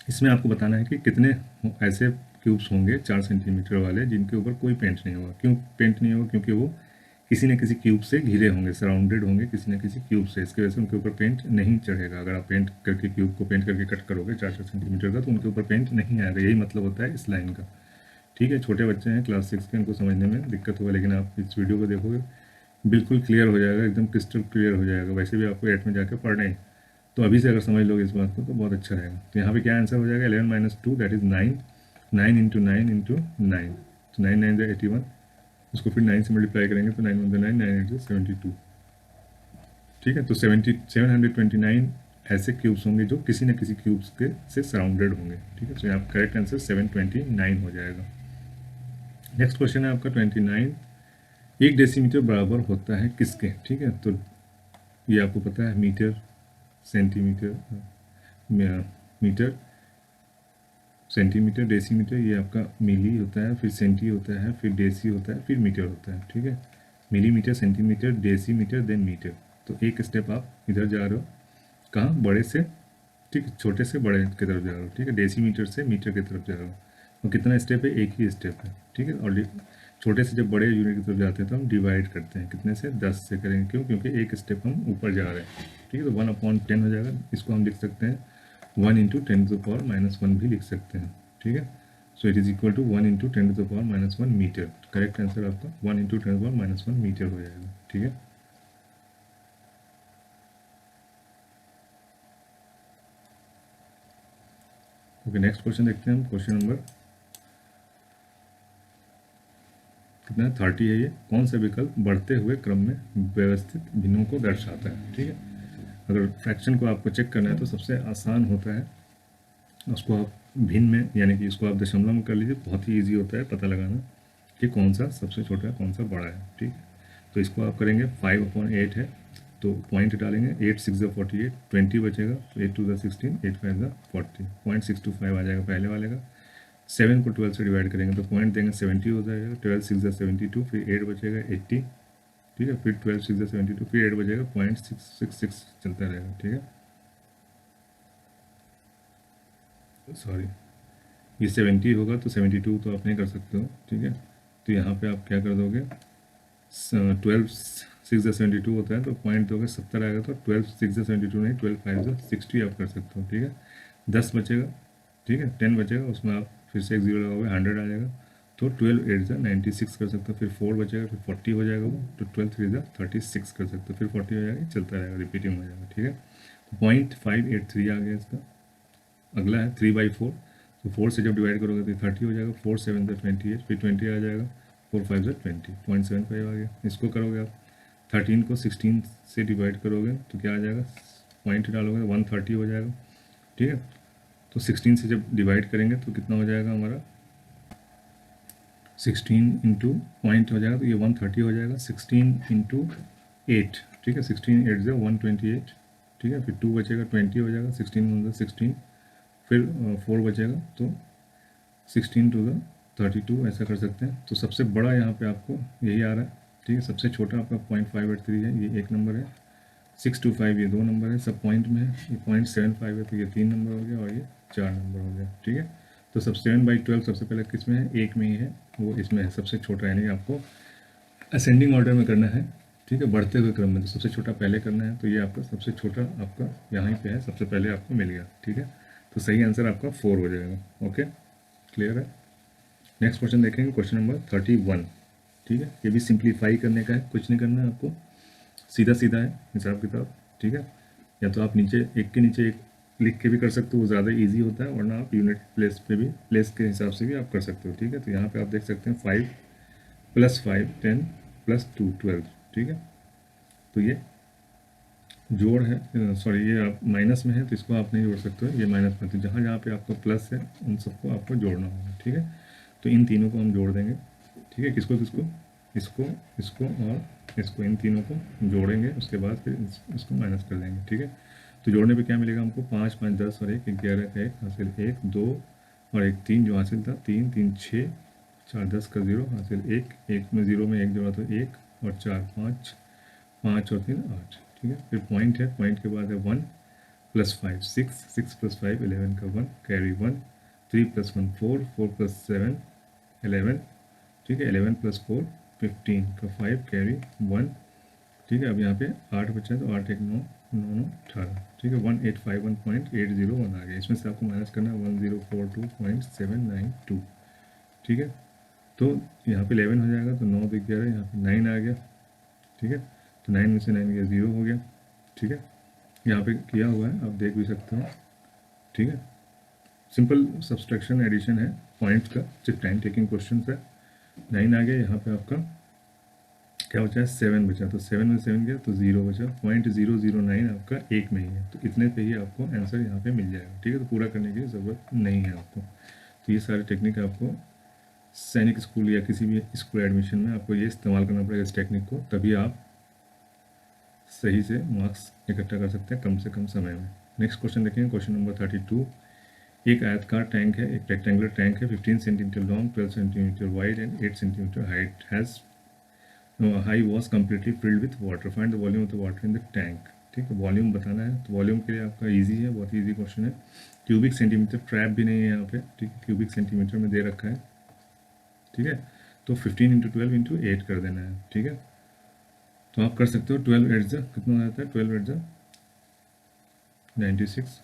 इसमें आपको बताना है कि कितने ऐसे क्यूब्स होंगे 4 सेंटीमीटर वाले जिनके ऊपर कोई पेंट नहीं होगा। क्यों पेंट नहीं होगा, क्योंकि वो किसी न किसी क्यूब से घिरे होंगे, सराउंडेड होंगे किसी न किसी क्यूब से, इसकी वजह से उनके ऊपर पेंट नहीं चढ़ेगा। अगर आप पेंट करके क्यूब को पेंट करके कट करोगे 4-4 सेंटीमीटर का तो उनके ऊपर पेंट नहीं आएगा, यही मतलब होता है इस लाइन का। ठीक है, छोटे बच्चे हैं क्लास 6 के, उनको समझने में दिक्कत होगा, लेकिन आप इस वीडियो को देखोगे बिल्कुल क्लियर हो जाएगा, एकदम क्रिस्टल क्लियर हो जाएगा। वैसे भी आपको 8 में जाकर पढ़ना है, तो अभी से अगर समझ लोगे इस बात को तो बहुत अच्छा रहेगा। तो यहाँ पे क्या आंसर हो जाएगा, 11 माइनस 2 दैट इज 9, 9 × 9 × 9, तो 9 9 81, उसको फिर 9 से मल्टीप्लाई करेंगे तो 9 1 9, 9 8 72। ठीक है, तो 729 ऐसे क्यूब्स होंगे जो किसी न किसी क्यूब्स के से सराउंडेड होंगे। ठीक है, तो यहाँ करेक्ट आंसर 729 हो जाएगा। नेक्स्ट क्वेश्चन है आपका 29, 1 डेसीमीटर बराबर होता है किसके। ठीक है, तो ये आपको पता है, metre, centimetre, metre, centimetre, decimetre, ये आपका मिली होता है, फिर सेंटी होता है, फिर डेसी होता है, फिर मीटर होता है। ठीक है, millimetre, centimetre, decimetre, then metre. तो एक स्टेप आप इधर जा रहे हो, कहाँ, बड़े से, ठीक है, छोटे से बड़े की तरफ जा रहा हूँ, ठीक है, डेसीमीटर से मीटर की तरफ जा रहा हूँ। और कितना स्टेप है, एक ही स्टेप है, ठीक है। और छोटे से जब बड़े यूनिट की तरफ जाते हैं तो हम डिवाइड करते हैं, कितने से, 10 से करेंगे, क्यों, क्योंकि एक स्टेप हम ऊपर जा रहे हैं, ठीक है। तो 1/10 हो जाएगा, इसको हम लिख सकते हैं 1 × 10⁻⁻1 भी लिख सकते हैं, ठीक है। So it is equal to 1 × 10⁻⁻1 metre. Correct answer आपका 1 × 10⁻⁻1 मीटर हो जाएगा, ठीक है। ओके, नेक्स्ट क्वेश्चन देखते हैं हम। क्वेश्चन नंबर कितना है, 30 है ये। कौन सा विकल्प बढ़ते हुए क्रम में व्यवस्थित भिन्नों को दर्शाता है, ठीक है। अगर फ्रैक्शन को आपको चेक करना है तो सबसे आसान होता है उसको आप भिन्न में, यानी कि इसको आप दशमलव में कर लीजिए, बहुत ही ईजी होता है पता लगाना कि कौन सा सबसे छोटा है, कौन सा बड़ा है, ठीक है। तो इसको आप करेंगे 5/8 है, तो पॉइंट डालेंगे, 8 6 48, 20 बचेगा, 8 2 16, 8 5 40, 0.625 आ जाएगा पहले वाले का। 7 को 12 से डिवाइड करेंगे तो पॉइंट देंगे 70 हो जाएगा, 12 6 72, फिर 8 बचेगा 80, ठीक है, फिर 12 6 72, फिर 8 बचेगा, 0.666 चलता रहेगा, ठीक है। सॉरी, ये 70 होगा तो 72 तो आप नहीं कर सकते हो, ठीक है। तो यहाँ पे आप क्या कर दोगे, 12 6 72 होता है तो पॉइंट दोगे 70 आएगा, तो 12 6 72 नहीं, 12 5 60 आप कर सकते हो, ठीक है। 10 बचेगा, ठीक है, 10 बचेगा, उसमें आप फिर से एक जीरो लगाओगे, 100 आ जाएगा, तो 12 8 96 कर सकते हो। फिर 4 बचेगा, फिर 40 हो जाएगा वो, तो 12 3 36 कर सकते हो, फिर 40 हो जाएगा, चलता रहेगा, रिपीटिंग हो जाएगा, ठीक है। तो 0.583 आ गया इसका। अगला है 3/4, तो 4 से जब डिवाइड करोगे तो 30 हो जाएगा, 4 7 28, फिर 20 आ जाएगा, 4 5 20, 0.75 आ गया। इसको करोगे आप 13 को 16 से डिवाइड करोगे तो क्या आ जाएगा, पॉइंट डालोगे 130 हो जाएगा, ठीक है। तो 16 से जब डिवाइड करेंगे तो कितना हो जाएगा हमारा, 16 इंटू पॉइंट हो जाएगा तो ये 130 हो जाएगा, 16 इंटू 8, ठीक है, 16 8 128, ठीक है। फिर 2 बचेगा, 20 हो जाएगा, 16 16, फिर 4 बचेगा, तो 16 टू 32 ऐसा कर सकते हैं। तो सबसे बड़ा यहाँ पे आपको यही आ रहा है, ठीक है। सबसे छोटा आपका 0.583 है, ये एक नंबर है। 625 ये 2 नंबर है, सब पॉइंट में है। ये 0.75 है तो ये 3 नंबर हो गया, और ये 4 नंबर हो गया, ठीक है। तो सब 7/12 सबसे पहले किस में है, एक में ही है, वो इसमें है सबसे छोटा, यानी आपको असेंडिंग ऑर्डर में करना है, ठीक है, बढ़ते हुए क्रम में। तो सबसे छोटा पहले करना है, तो ये आपका सबसे छोटा आपका यहाँ पे है, सबसे पहले आपको मिल गया, ठीक है। तो सही आंसर आपका 4 हो जाएगा। ओके, क्लियर है। नेक्स्ट क्वेश्चन देखेंगे, क्वेश्चन नंबर 31, ठीक है। ये भी सिंप्लीफाई करने का है, कुछ नहीं करना है आपको, सीधा सीधा है हिसाब किताब, ठीक है। या तो आप नीचे एक के नीचे एक लिख के भी कर सकते हो, वो ज़्यादा इजी होता है, वरना आप यूनिट प्लेस पे भी, प्लेस के हिसाब से भी आप कर सकते हो, ठीक है। तो यहाँ पे आप देख सकते हैं 5 + 5 10 + 2 12, ठीक है। तो ये जोड़ है, सॉरी ये आप माइनस में है तो इसको आप नहीं जोड़ सकते हो, ये माइनस में, तो जहाँ जहाँ पे आपका प्लस है उन सबको आपको जोड़ना होगा, ठीक है। तो इन तीनों को हम जोड़ देंगे, ठीक है। किसको किसको, इसको इसको और इसको, इन तीनों को जोड़ेंगे, उसके बाद फिर इसको माइनस कर देंगे, ठीक है। तो जोड़ने पे क्या मिलेगा हमको, 5 5 10 और 1 11 का 1 हासिल 1 2 और 1 3 जो हासिल था, 3 3 6 4 10 का 0 हासिल 1 1 में 0 में 1 जोड़ा तो 1 और 4 5 5 और 3 8, ठीक है। फिर पॉइंट है, पॉइंट के बाद है 1 + 5 6 6 + 5 11 का 1 कैरी 1 3 + 1 4 4 + 7 11, ठीक है। 11 + 4 15 का 5 कैरी 1, ठीक है। अब यहाँ पे 8 बचा तो 8 1 9 9 9 18, ठीक है। 1851.801 आ गया। इसमें से आपको माइनस करना है 1042.792, ठीक है। तो यहाँ पे 11 हो जाएगा, तो 9 2 11, यहाँ पे 9 आ गया, ठीक है। तो 9 में से 9 गया 0 हो गया, ठीक है। यहाँ पे किया हुआ है, आप देख भी सकते हो, ठीक है। सिंपल सब्सट्रैक्शन एडिशन है पॉइंट का, सिर्फ टाइम टेकिंग क्वेश्चन है। 9 आ गया, यहाँ पे आपका क्या बचा है, 7 बचा, तो 7 में 7 गया तो 0 बचा, 0.009 आपका एक में ही है, तो इतने पे ही आपको आंसर यहाँ पे मिल जाएगा, ठीक है। तो पूरा करने की ज़रूरत नहीं है आपको। तो ये सारे टेक्निक आपको सैनिक स्कूल या किसी भी स्कूल एडमिशन में आपको ये इस्तेमाल करना पड़ेगा, इस टेक्निक को, तभी आप सही से मार्क्स इकट्ठा कर सकते हैं कम से कम समय में। नेक्स्ट क्वेश्चन देखेंगे, क्वेश्चन नंबर 32। एक आयतकार टैंक है, एक रेक्टेंगुलर टैंक है, 15 centimetre long, 12 centimetre wide and 8 centimetre height, has high was completely filled with water. Find the volume of the water in the tank. ठीक है, वॉल्यूम बताना है। तो वॉल्यूम के लिए आपका इजी है, बहुत इजी क्वेश्चन है। क्यूबिक सेंटीमीटर, ट्रैप भी नहीं है यहाँ पे, ठीक है, क्यूबिक सेंटीमीटर में दे रखा है, ठीक है। तो 15 इंटू 12 इंटू 8 कर देना है, ठीक है। तो आप कर सकते हो 12 एट जा कितना हो जाता है, 12 एट जा 96,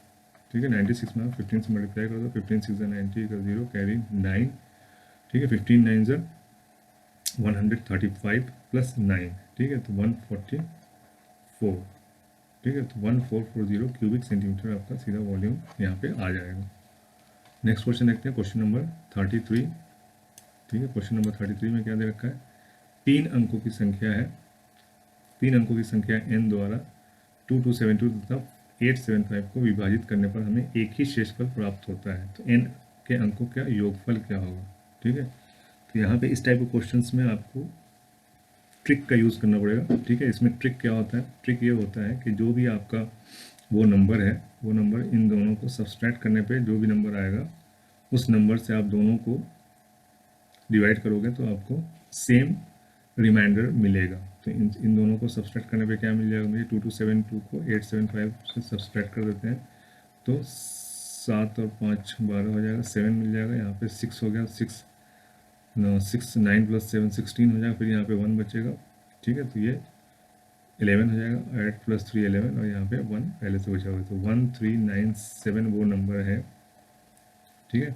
ठीक है। 96 में आप 15 से मल्टीप्लाई कर दो, 15 6 जा 90 का 0 कैरी 9, ठीक है। 15 9 जा 135 प्लस 9, ठीक है, तो 144, ठीक है। तो 1440 क्यूबिक सेंटीमीटर आपका सीधा वॉल्यूम यहाँ पे आ जाएगा। नेक्स्ट क्वेश्चन देखते हैं, क्वेश्चन नंबर 33, ठीक है। क्वेश्चन नंबर 33 में क्या दे रखा है, 3 अंकों की संख्या है, 3 अंकों की संख्या n द्वारा 2272 तथा 875 को विभाजित करने पर हमें एक ही शेषफल प्राप्त होता है। तो n के अंकों का योगफल क्या होगा, ठीक है। तो यहाँ पे इस टाइप के क्वेश्चंस में आपको ट्रिक का यूज़ करना पड़ेगा, ठीक है। इसमें ट्रिक क्या होता है, ट्रिक ये होता है कि जो भी आपका वो नंबर है, वो नंबर इन दोनों को सब्सट्रैक्ट करने पे जो भी नंबर आएगा उस नंबर से आप दोनों को डिवाइड करोगे तो आपको सेम रिमाइंडर मिलेगा। तो इन दोनों को सब्सट्रैक्ट करने पे क्या मिल जाएगा मुझे, 2272 को 875 से सब्सट्रैक्ट कर देते हैं तो 7 और 5 12 हो जाएगा, 7 मिल जाएगा, यहाँ पे 6 हो गया, 6 9 प्लस 7 16 हो जाएगा, फिर यहाँ पे 1 बचेगा, ठीक है। तो ये 11 हो जाएगा, 8 प्लस 3 11, और यहाँ पे 1 पहले से बचा हुआ है। तो 1397 वो नंबर है, ठीक है।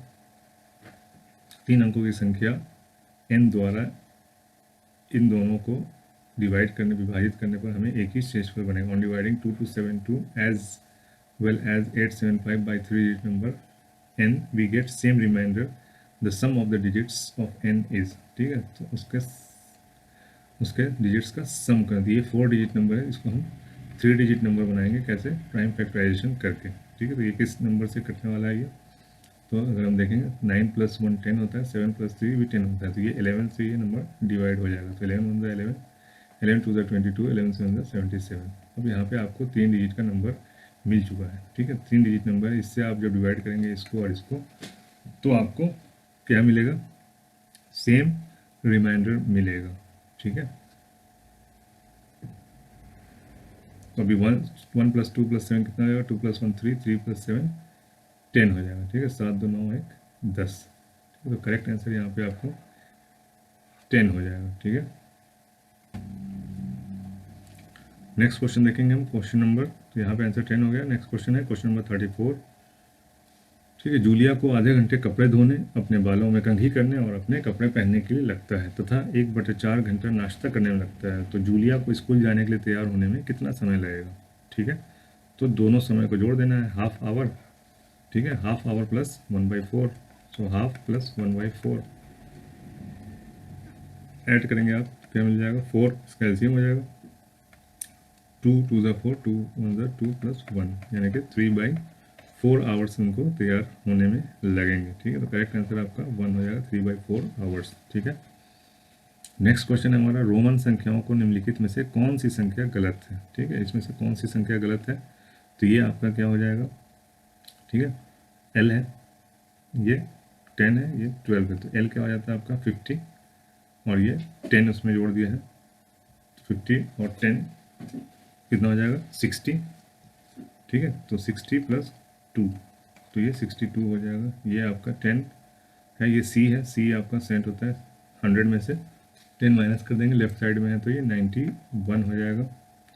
3 अंकों की संख्या n द्वारा इन दोनों को विभाजित करने पर हमें एक ही शेषफल बनेगा। On dividing 2272 as well as 875 by 3 digit number n we get same remainder, the sum of the digits of n is, ठीक है। तो उसके डिजिट्स का सम कर दिए, 4 डिजिट नंबर है, इसको हम 3 डिजिट नंबर बनाएंगे, कैसे, प्राइम फैक्टराइजेशन करके, ठीक है। तो ये किस नंबर से कटने वाला है ये, तो अगर हम देखेंगे 9 प्लस 1 10 होता है, 7 प्लस 3 भी 10 होता है, तो ये 11 से ये नंबर डिवाइड हो जाएगा। तो 11 1 11, 11 2 22, 11 7 77। अब यहाँ पे आपको 3 डिजिट का नंबर मिल चुका है, ठीक है। 3 डिजिट नंबर है, इससे आप जब डिवाइड करेंगे इसको और इसको तो आपको क्या मिलेगा, सेम रिमाइंडर मिलेगा, ठीक है। तो अभी 1 प्लस 2 प्लस 7 कितना हो जाएगा, 2 प्लस 1 3, 3 प्लस 7 10 हो जाएगा, ठीक है। 7 2 9 1 10, तो करेक्ट आंसर यहाँ पे आपको 10 हो जाएगा, ठीक है। नेक्स्ट क्वेश्चन देखेंगे हम, क्वेश्चन नंबर, तो यहाँ पे आंसर 10 हो गया। नेक्स्ट क्वेश्चन है क्वेश्चन नंबर 34, ठीक है। जूलिया को आधे घंटे कपड़े धोने, अपने बालों में कंघी करने और अपने कपड़े पहनने के लिए लगता है तथा 1/4 घंटा नाश्ता करने में लगता है। तो जूलिया को स्कूल जाने के लिए तैयार होने में कितना समय लगेगा, ठीक है। तो दोनों समय को जोड़ देना है, हाफ आवर, ठीक है, half hour plus 1/4, so half plus 1/4 add करेंगे आप, क्या मिल जाएगा, 4, इसका एलसीएम हो जाएगा, 2 2 ज़ा 4, 2 1 ज़ा 2 प्लस 1, यानी कि 3/4 आवर्स उनको तैयार होने में लगेंगे, ठीक है। तो करेक्ट आंसर आपका 1 हो जाएगा, 3/4 आवर्स, ठीक है। नेक्स्ट क्वेश्चन है हमारा, रोमन संख्याओं को निम्नलिखित में से कौन सी संख्या गलत है, ठीक है। इसमें से कौन सी संख्या गलत है, तो ये आपका क्या हो जाएगा, ठीक है, एल है, ये 10 है, ये 12 है, तो एल क्या हो जाता है आपका 50, और ये 10 उसमें जोड़ दिया है, 50 और 10 कितना हो जाएगा 60, ठीक है। तो 60 प्लस 2, तो ये 62 हो जाएगा। ये आपका 10 है, ये सी है, सी आपका सेंट होता है 100 में से 10 माइनस कर देंगे, लेफ्ट साइड में है, तो ये 91 हो जाएगा,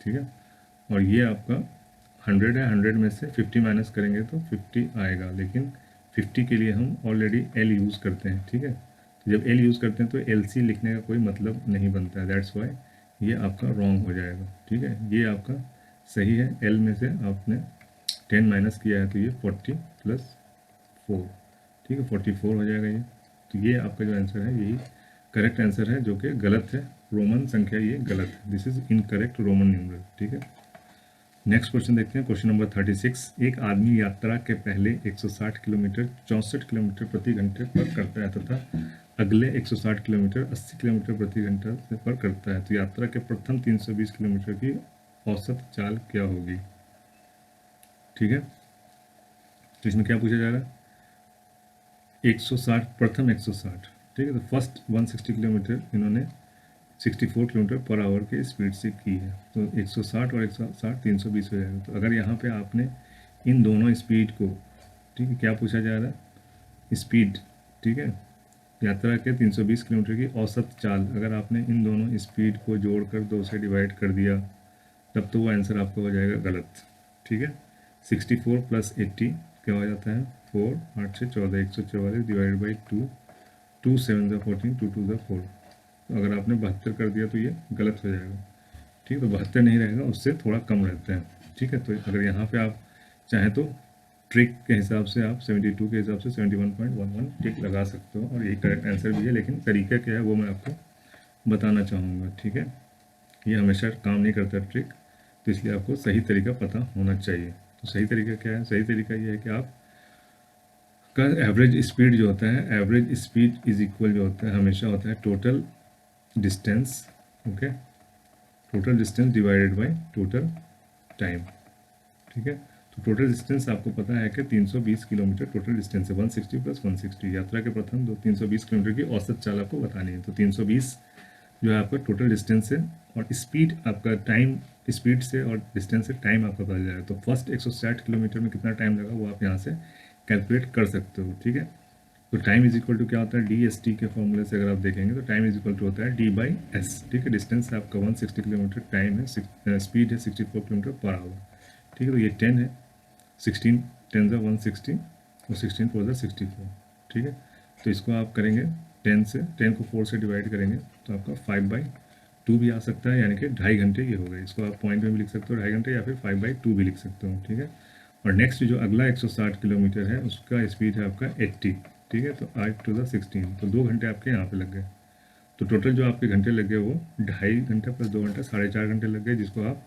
ठीक है। और ये आपका 100 है, 100 में से 50 माइनस करेंगे तो 50 आएगा, लेकिन 50 के लिए हम ऑलरेडी एल यूज़ करते हैं, ठीक है। तो जब एल यूज़ करते हैं तो एल सी लिखने का कोई मतलब नहीं बनता है, दैट्स वाई ये आपका रॉन्ग हो जाएगा, ठीक है। ये आपका सही है, एल में से आपने 10 माइनस किया है तो ये 40 प्लस 4, ठीक है, 44 हो जाएगा ये। तो ये आपका जो आंसर है यही करेक्ट आंसर है, जो कि गलत है, रोमन संख्या ये गलत है, this is incorrect Roman numeral, ठीक है। नेक्स्ट क्वेश्चन देखते हैं, क्वेश्चन नंबर 36, एक आदमी यात्रा के पहले 160 किलोमीटर 64 किलोमीटर प्रति घंटे पर करता है तथा अगले 160 किलोमीटर 80 किलोमीटर प्रति घंटा से पर करता है। तो यात्रा के प्रथम 320 किलोमीटर की औसत चाल क्या होगी, ठीक है। तो इसमें क्या पूछा जा रहा है, 160 प्रथम 160, ठीक है। तो फर्स्ट 160 किलोमीटर इन्होंने 64 किलोमीटर पर आवर के स्पीड से की है। तो 160 और 160 320 हो जाएगा। तो अगर यहाँ पे आपने इन दोनों स्पीड को, ठीक है, क्या पूछा जा रहा है, स्पीड, ठीक है, यात्रा के 320 किलोमीटर की औसत चाल, अगर आपने इन दोनों स्पीड को जोड़कर 2 से डिवाइड कर दिया तब तो वो आंसर आपका हो जाएगा गलत, ठीक है। 64 प्लस 80 क्या हो जाता है, 4, 8 से 14, 144 डिवाइड बाई 2, 2 7 ज़ा 14, 2 2 ज़ा 4। तो अगर आपने 72 कर दिया तो ये गलत हो जाएगा, ठीक है। तो 72 नहीं रहेगा, उससे थोड़ा कम रहता है, ठीक है। तो अगर यहाँ पे आप चाहें तो ट्रिक के हिसाब से आप 72 के हिसाब से 71.11 टिक लगा सकते हो, और यही करेक्ट आंसर भी है। लेकिन तरीका क्या है वो मैं आपको बताना चाहूँगा, ठीक है। ये हमेशा काम नहीं करता ट्रिक, तो इसलिए आपको सही तरीका पता होना चाहिए। तो सही तरीका क्या है, सही तरीका ये है कि आप का एवरेज स्पीड जो होता है, एवरेज स्पीड इज इक्वल जो होता है हमेशा होता है total distance, okay, total distance divided by total time, ठीक है। तो टोटल डिस्टेंस आपको पता है कि 320 किलोमीटर टोटल डिस्टेंस है, 160 प्लस 160, यात्रा के प्रथम 320 किलोमीटर की औसत चाल आपको बतानी है। तो 320 जो है आपका टोटल डिस्टेंस है, और स्पीड आपका टाइम, स्पीड से और डिस्टेंस से टाइम आपका बदल जाएगा। तो फर्स्ट 160 किलोमीटर में कितना टाइम लगा वो आप यहाँ से कैलकुलेट कर सकते हो, ठीक है। तो टाइम इज इक्वल टू क्या होता है, डी एस टी के फॉर्मूले से अगर आप देखेंगे तो टाइम इज इक्वल टू होता है डी बाई एस, ठीक है। डिस्टेंस है आपका 160 किलोमीटर, टाइम है स्पीड है 64 किलोमीटर पर आवर, ठीक है। तो ये 10 है, 16 10 ज़ा 160 और 16 4 ज़ा 64, ठीक है। तो इसको आप करेंगे 10 से, 10 को 4 से डिवाइड करेंगे तो आपका 5/2 भी आ सकता है, यानी कि 2.5 घंटे ये हो गए। इसको आप पॉइंट में भी लिख सकते हो 2.5 घंटे, या फिर 5/2 भी लिख सकते हो, ठीक है। और नेक्स्ट जो अगला 160 किलोमीटर है उसका स्पीड है आपका 80, ठीक है। तो 8 2 ज़ा 16, तो 2 घंटे आपके यहाँ पे लग गए। तो टोटल जो आपके घंटे लग गए वो 2.5 घंटे प्लस 2 घंटे 4.5 घंटे लग गए, जिसको आप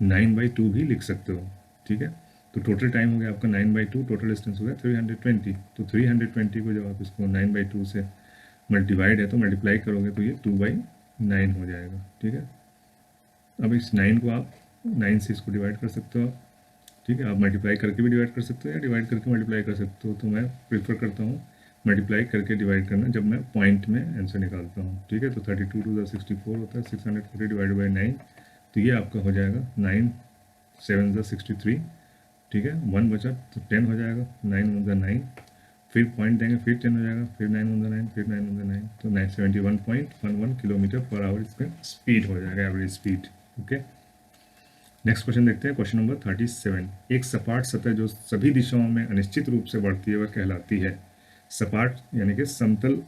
9/2 भी लिख सकते हो, ठीक है। तो टोटल टाइम हो गया आपका 9/2, टोटल डिस्टेंस हो गया 320। तो 320 को जब आप इसको 9/2 से डिवाइड है तो मल्टीप्लाई करोगे तो ये 2/9 हो जाएगा, ठीक है। अब इस 9 को आप 9 से इसको डिवाइड कर सकते हो, ठीक है। आप मल्टीप्लाई करके भी डिवाइड कर सकते हो या डिवाइड करके मल्टीप्लाई कर सकते हो। तो मैं प्रीफर करता हूँ मल्टीप्लाई करके डिवाइड करना जब मैं पॉइंट में आंसर निकालता हूँ, ठीक है। तो 32 2 ज़ा 64 होता है, 640 डिवाइड बाई 9, तो ये आपका हो जाएगा 9 7 ज़ा 63, ठीक है। 1 बचा तो 10 हो जाएगा, 9 1 ज़ा 9, फिर पॉइंट देंगे फिर 10 हो जाएगा, फिर 9 1 ज़ा 9, फिर 9 1 ज़ा 9, तो 971.11 किलोमीटर पर आवर इसका स्पीड हो जाएगा, average speed, okay. Next question देखते हैं, क्वेश्चन नंबर 37। एक सपाट सतह जो सभी दिशाओं में अनिश्चित रूप से बढ़ती है वह कहलाती है। सपाट यानी कि समतल,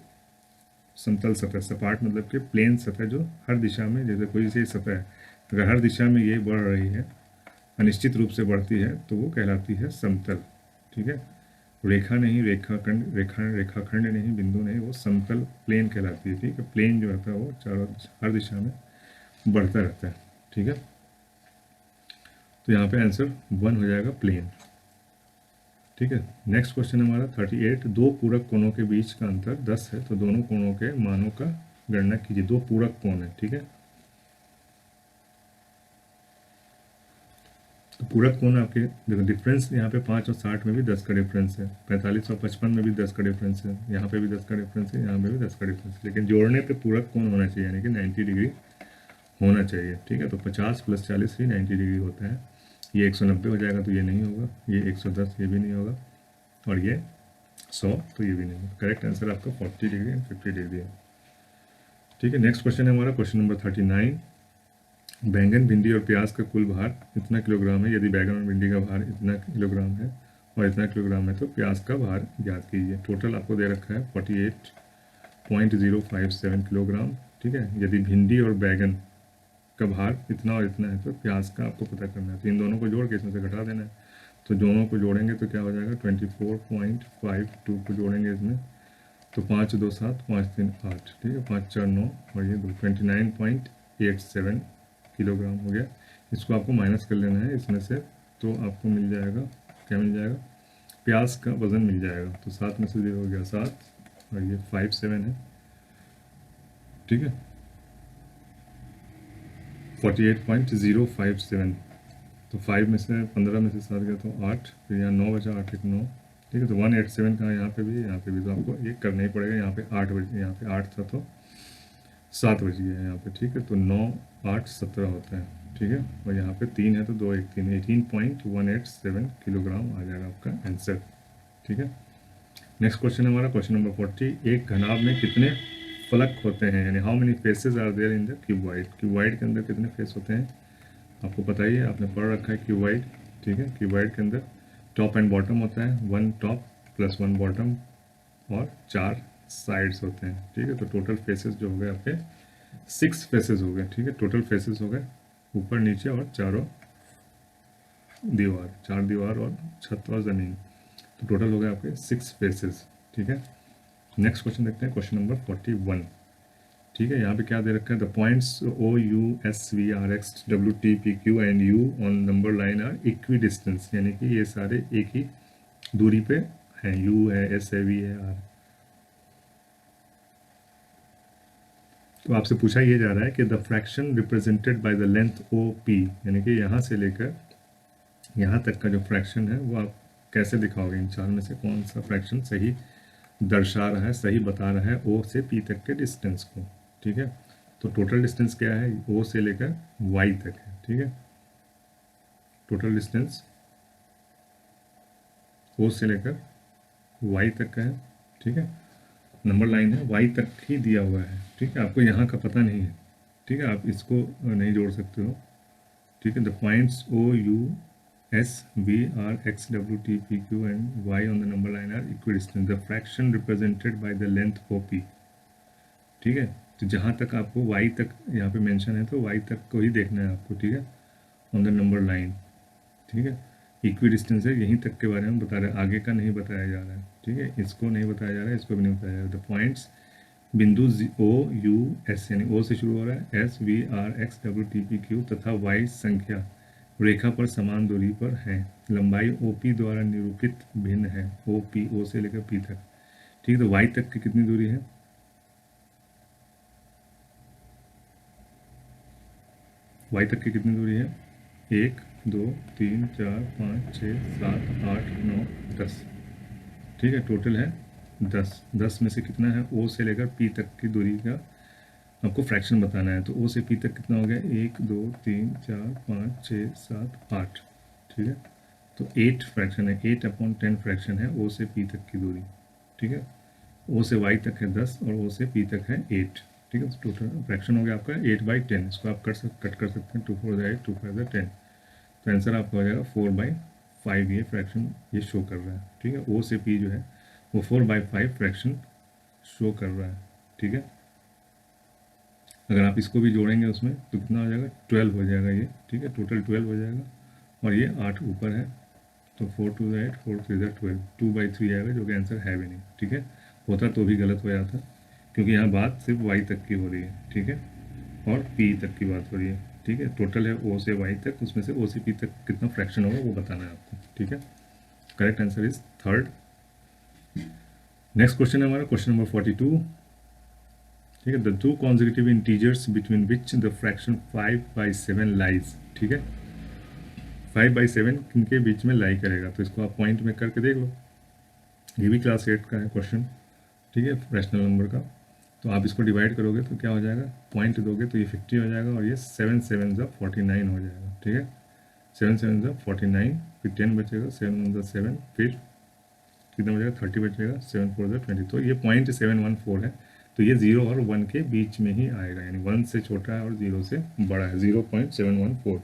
समतल सतह, सपाट मतलब कि प्लेन सतह जो हर दिशा में, जैसे कोई सी सतह है अगर हर दिशा में ये बढ़ रही है, अनिश्चित रूप से बढ़ती है, तो वो कहलाती है समतल, ठीक है। रेखा नहीं, रेखाखंड, रेखाखंड नहीं, बिंदु नहीं, वो समतल प्लेन कहलाती है, ठीक है। प्लेन जो रहता है वो चारों हर दिशा में बढ़ता रहता है, ठीक है। तो यहाँ पे आंसर 1 हो जाएगा, प्लेन, ठीक है। नेक्स्ट क्वेश्चन हमारा 38। दो पूरक कोणों के बीच का अंतर 10 है, तो दोनों कोणों के मानों का गणना कीजिए। दो पूरक कोण है, ठीक है। तो पूरक कोण आपके देखो डिफरेंस यहाँ पे 5 और 60 में भी 10 का डिफरेंस है, 45 और 55 में भी 10 का डिफरेंस है, यहाँ पे भी 10 का डिफरेंस है, यहाँ पे भी 10 का डिफरेंस है, लेकिन जोड़ने पे पूरक कोण होना चाहिए, यानी कि 90 डिग्री होना चाहिए, ठीक है। तो 50 + 40 ही 90 डिग्री होता है। ये 190 हो जाएगा तो ये नहीं होगा, ये 110 ये भी नहीं होगा, और ये 100 तो ये भी नहीं होगा। करेक्ट आंसर आपका 40 डिग्री एंड 50 डिग्री है, ठीक है। नेक्स्ट क्वेश्चन है हमारा क्वेश्चन नंबर 39। बैंगन, भिंडी और प्याज का कुल भार इतना किलोग्राम है, यदि बैंगन और भिंडी का भार इतना किलोग्राम है और इतना किलोग्राम है तो प्याज का भार ज्ञात कीजिए। टोटल आपको दे रखा है 48.057 किलोग्राम, ठीक है। यदि भिंडी और बैंगन का भार इतना और इतना है तो प्याज का आपको पता करना है। तो इन दोनों को जोड़ के इसमें से घटा देना है। तो दोनों को जोड़ेंगे तो क्या हो जाएगा, 24.52 को जोड़ेंगे इसमें तो 5 2 7 5 3 8, ठीक है, 5 4 9 और ये 29.87 किलोग्राम हो गया। इसको आपको माइनस कर लेना है इसमें से, तो आपको मिल जाएगा, क्या मिल जाएगा, प्याज का वज़न मिल जाएगा। तो 7 में से 0 हो गया 7 और ये 57 है, ठीक है, 48.057। तो 5 में से 15 में से 7 गया तो 8, फिर यहाँ 9 बचा, 8 1 9, ठीक है। तो 187 का यहाँ पे भी तो आपको ये करना ही पड़ेगा। यहाँ पे 8 बजे, यहाँ पे 8 था तो 7 बज गया है यहाँ पे, ठीक है। तो 9 8 17 होता है, ठीक है। और यहाँ पे 3 है तो 2 1 3, 18.187 किलोग्राम आ जाएगा आपका आंसर, ठीक है। नेक्स्ट क्वेश्चन हमारा क्वेश्चन नंबर 40। एक घनाभ में कितने फलक होते हैं, यानी how many faces are there in the cuboid. Cuboid के अंदर कितने फेस होते हैं आपको पता ही है, आपने पढ़ रखा है क्यूबॉइड, ठीक है। क्यूबॉइड के अंदर टॉप एंड बॉटम होता है, 1 टॉप प्लस 1 बॉटम और 4 साइड्स होते हैं, ठीक है। तो टोटल फेसेस जो हो गए आपके 6 फेसेस हो गए, ठीक है। टोटल फेसेस हो गए ऊपर नीचे और चारों दीवार, 4 दीवार और छत और ज़मीन, तो टोटल हो गए आपके 6 फेसेस, ठीक है। नेक्स्ट क्वेश्चन देखते हैं क्वेश्चन नंबर 41, ठीक है। यहाँ पे क्या दे रखा है, the points O U S V R X W T P Q and U on number line are equidistant, यानी कि ये सारे एक ही दूरी पे हैं, यू है, एस है, वी है, आर। तो आपसे पूछा ये जा रहा है कि the fraction represented by the length O P, यानी कि यहाँ से लेकर यहाँ तक का जो फ्रैक्शन है वो आप कैसे दिखाओगे, इन चार में से कौन सा फ्रैक्शन सही दर्शा रहा है, सही बता रहा है ओ से पी तक के डिस्टेंस को, ठीक है। तो टोटल डिस्टेंस क्या है, ओ से लेकर वाई तक है, ठीक है। टोटल डिस्टेंस ओ से लेकर वाई तक का है, ठीक है। नंबर लाइन है, वाई तक ही दिया हुआ है, ठीक है। आपको यहाँ का पता नहीं है, ठीक है, आप इसको नहीं जोड़ सकते हो, ठीक है। The points O U S V R X W T P Q and Y on the number line are equidistant, the fraction represented by the length O P, ठीक है। तो जहाँ तक आपको वाई तक यहाँ पे मेंशन है तो वाई तक को ही देखना है आपको, ठीक है, ऑन द नंबर लाइन, ठीक है। इक्वी डिस्टेंस है, यहीं तक के बारे में बता रहे हैं, आगे का नहीं बताया जा रहा है, ठीक है। इसको नहीं बताया जा रहा है, इसको भी नहीं बताया जा रहा है। द पॉइंट्स बिंदु ओ यू एस, यानी ओ से शुरू हो रहा है, S V R X W T P Q तथा वाई संख्या रेखा पर समान दूरी पर है, लंबाई ओ पी द्वारा निरूपित भिन्न है, ओ पी, ओ से लेकर पी तक, ठीक है। तो वाई तक की कितनी दूरी है, वाई तक की कितनी दूरी है, 1 2 3 4 5 6 7 8 9 10, ठीक है। टोटल है 10, 10 में से कितना है, ओ से लेकर पी तक की दूरी का आपको फ्रैक्शन बताना है। तो ओ से पी तक कितना हो गया, 1 2 3 4 5 6 7 8, ठीक है। तो 8 फ्रैक्शन है, 8/10 फ्रैक्शन है ओ से पी तक की दूरी, ठीक है। ओ से वाई तक है 10 और ओ से पी तक है 8, ठीक है। तो टोटल फ्रैक्शन हो गया आपका 8/10, इसको आप कट कर सकते हैं, 2 4 8 2 5 10, तो आंसर आपका हो जाएगा 4/5, ये फ्रैक्शन ये शो कर रहा है, ठीक है। ओ से पी जो है वो 4/5 फ्रैक्शन शो कर रहा है, ठीक है। अगर आप इसको भी जोड़ेंगे उसमें तो कितना हो जाएगा, 12 हो जाएगा ये, ठीक है। टोटल 12 हो जाएगा और ये 8 ऊपर है, तो 4 2 8 4 3 12, 2/3 आएगा, जो कि आंसर है भी नहीं, ठीक है। होता तो भी गलत हो जाता, क्योंकि यहाँ बात सिर्फ वाई तक की हो रही है, ठीक है, और पी तक की बात हो रही है, ठीक है। टोटल है ओ से वाई तक, उसमें से ओ से पी तक कितना फ्रैक्शन होगा वो बताना है आपको, ठीक है। Correct answer is third. Next question है हमारा क्वेश्चन नंबर 42, ठीक है। The two consecutive integers between which the fraction 5/7 lies, ठीक है। 5/7 किनके बीच में लाई करेगा, तो इसको आप पॉइंट में करके देख लो, ये भी क्लास 8 का है क्वेश्चन, ठीक है, रैशनल नंबर का। तो आप इसको डिवाइड करोगे तो क्या हो जाएगा, पॉइंट दोगे तो ये 50 हो जाएगा और ये 7 7 49 हो जाएगा, ठीक है। 7 7 49, फिर 10 बचेगा, 7 7, फिर कितना बचेगा, 30 बचेगा, 7 4 20, तो ये 0.714 है। तो ये 0 और 1 के बीच में ही आएगा, यानी 1 से छोटा है और 0 से बड़ा है, 0.714।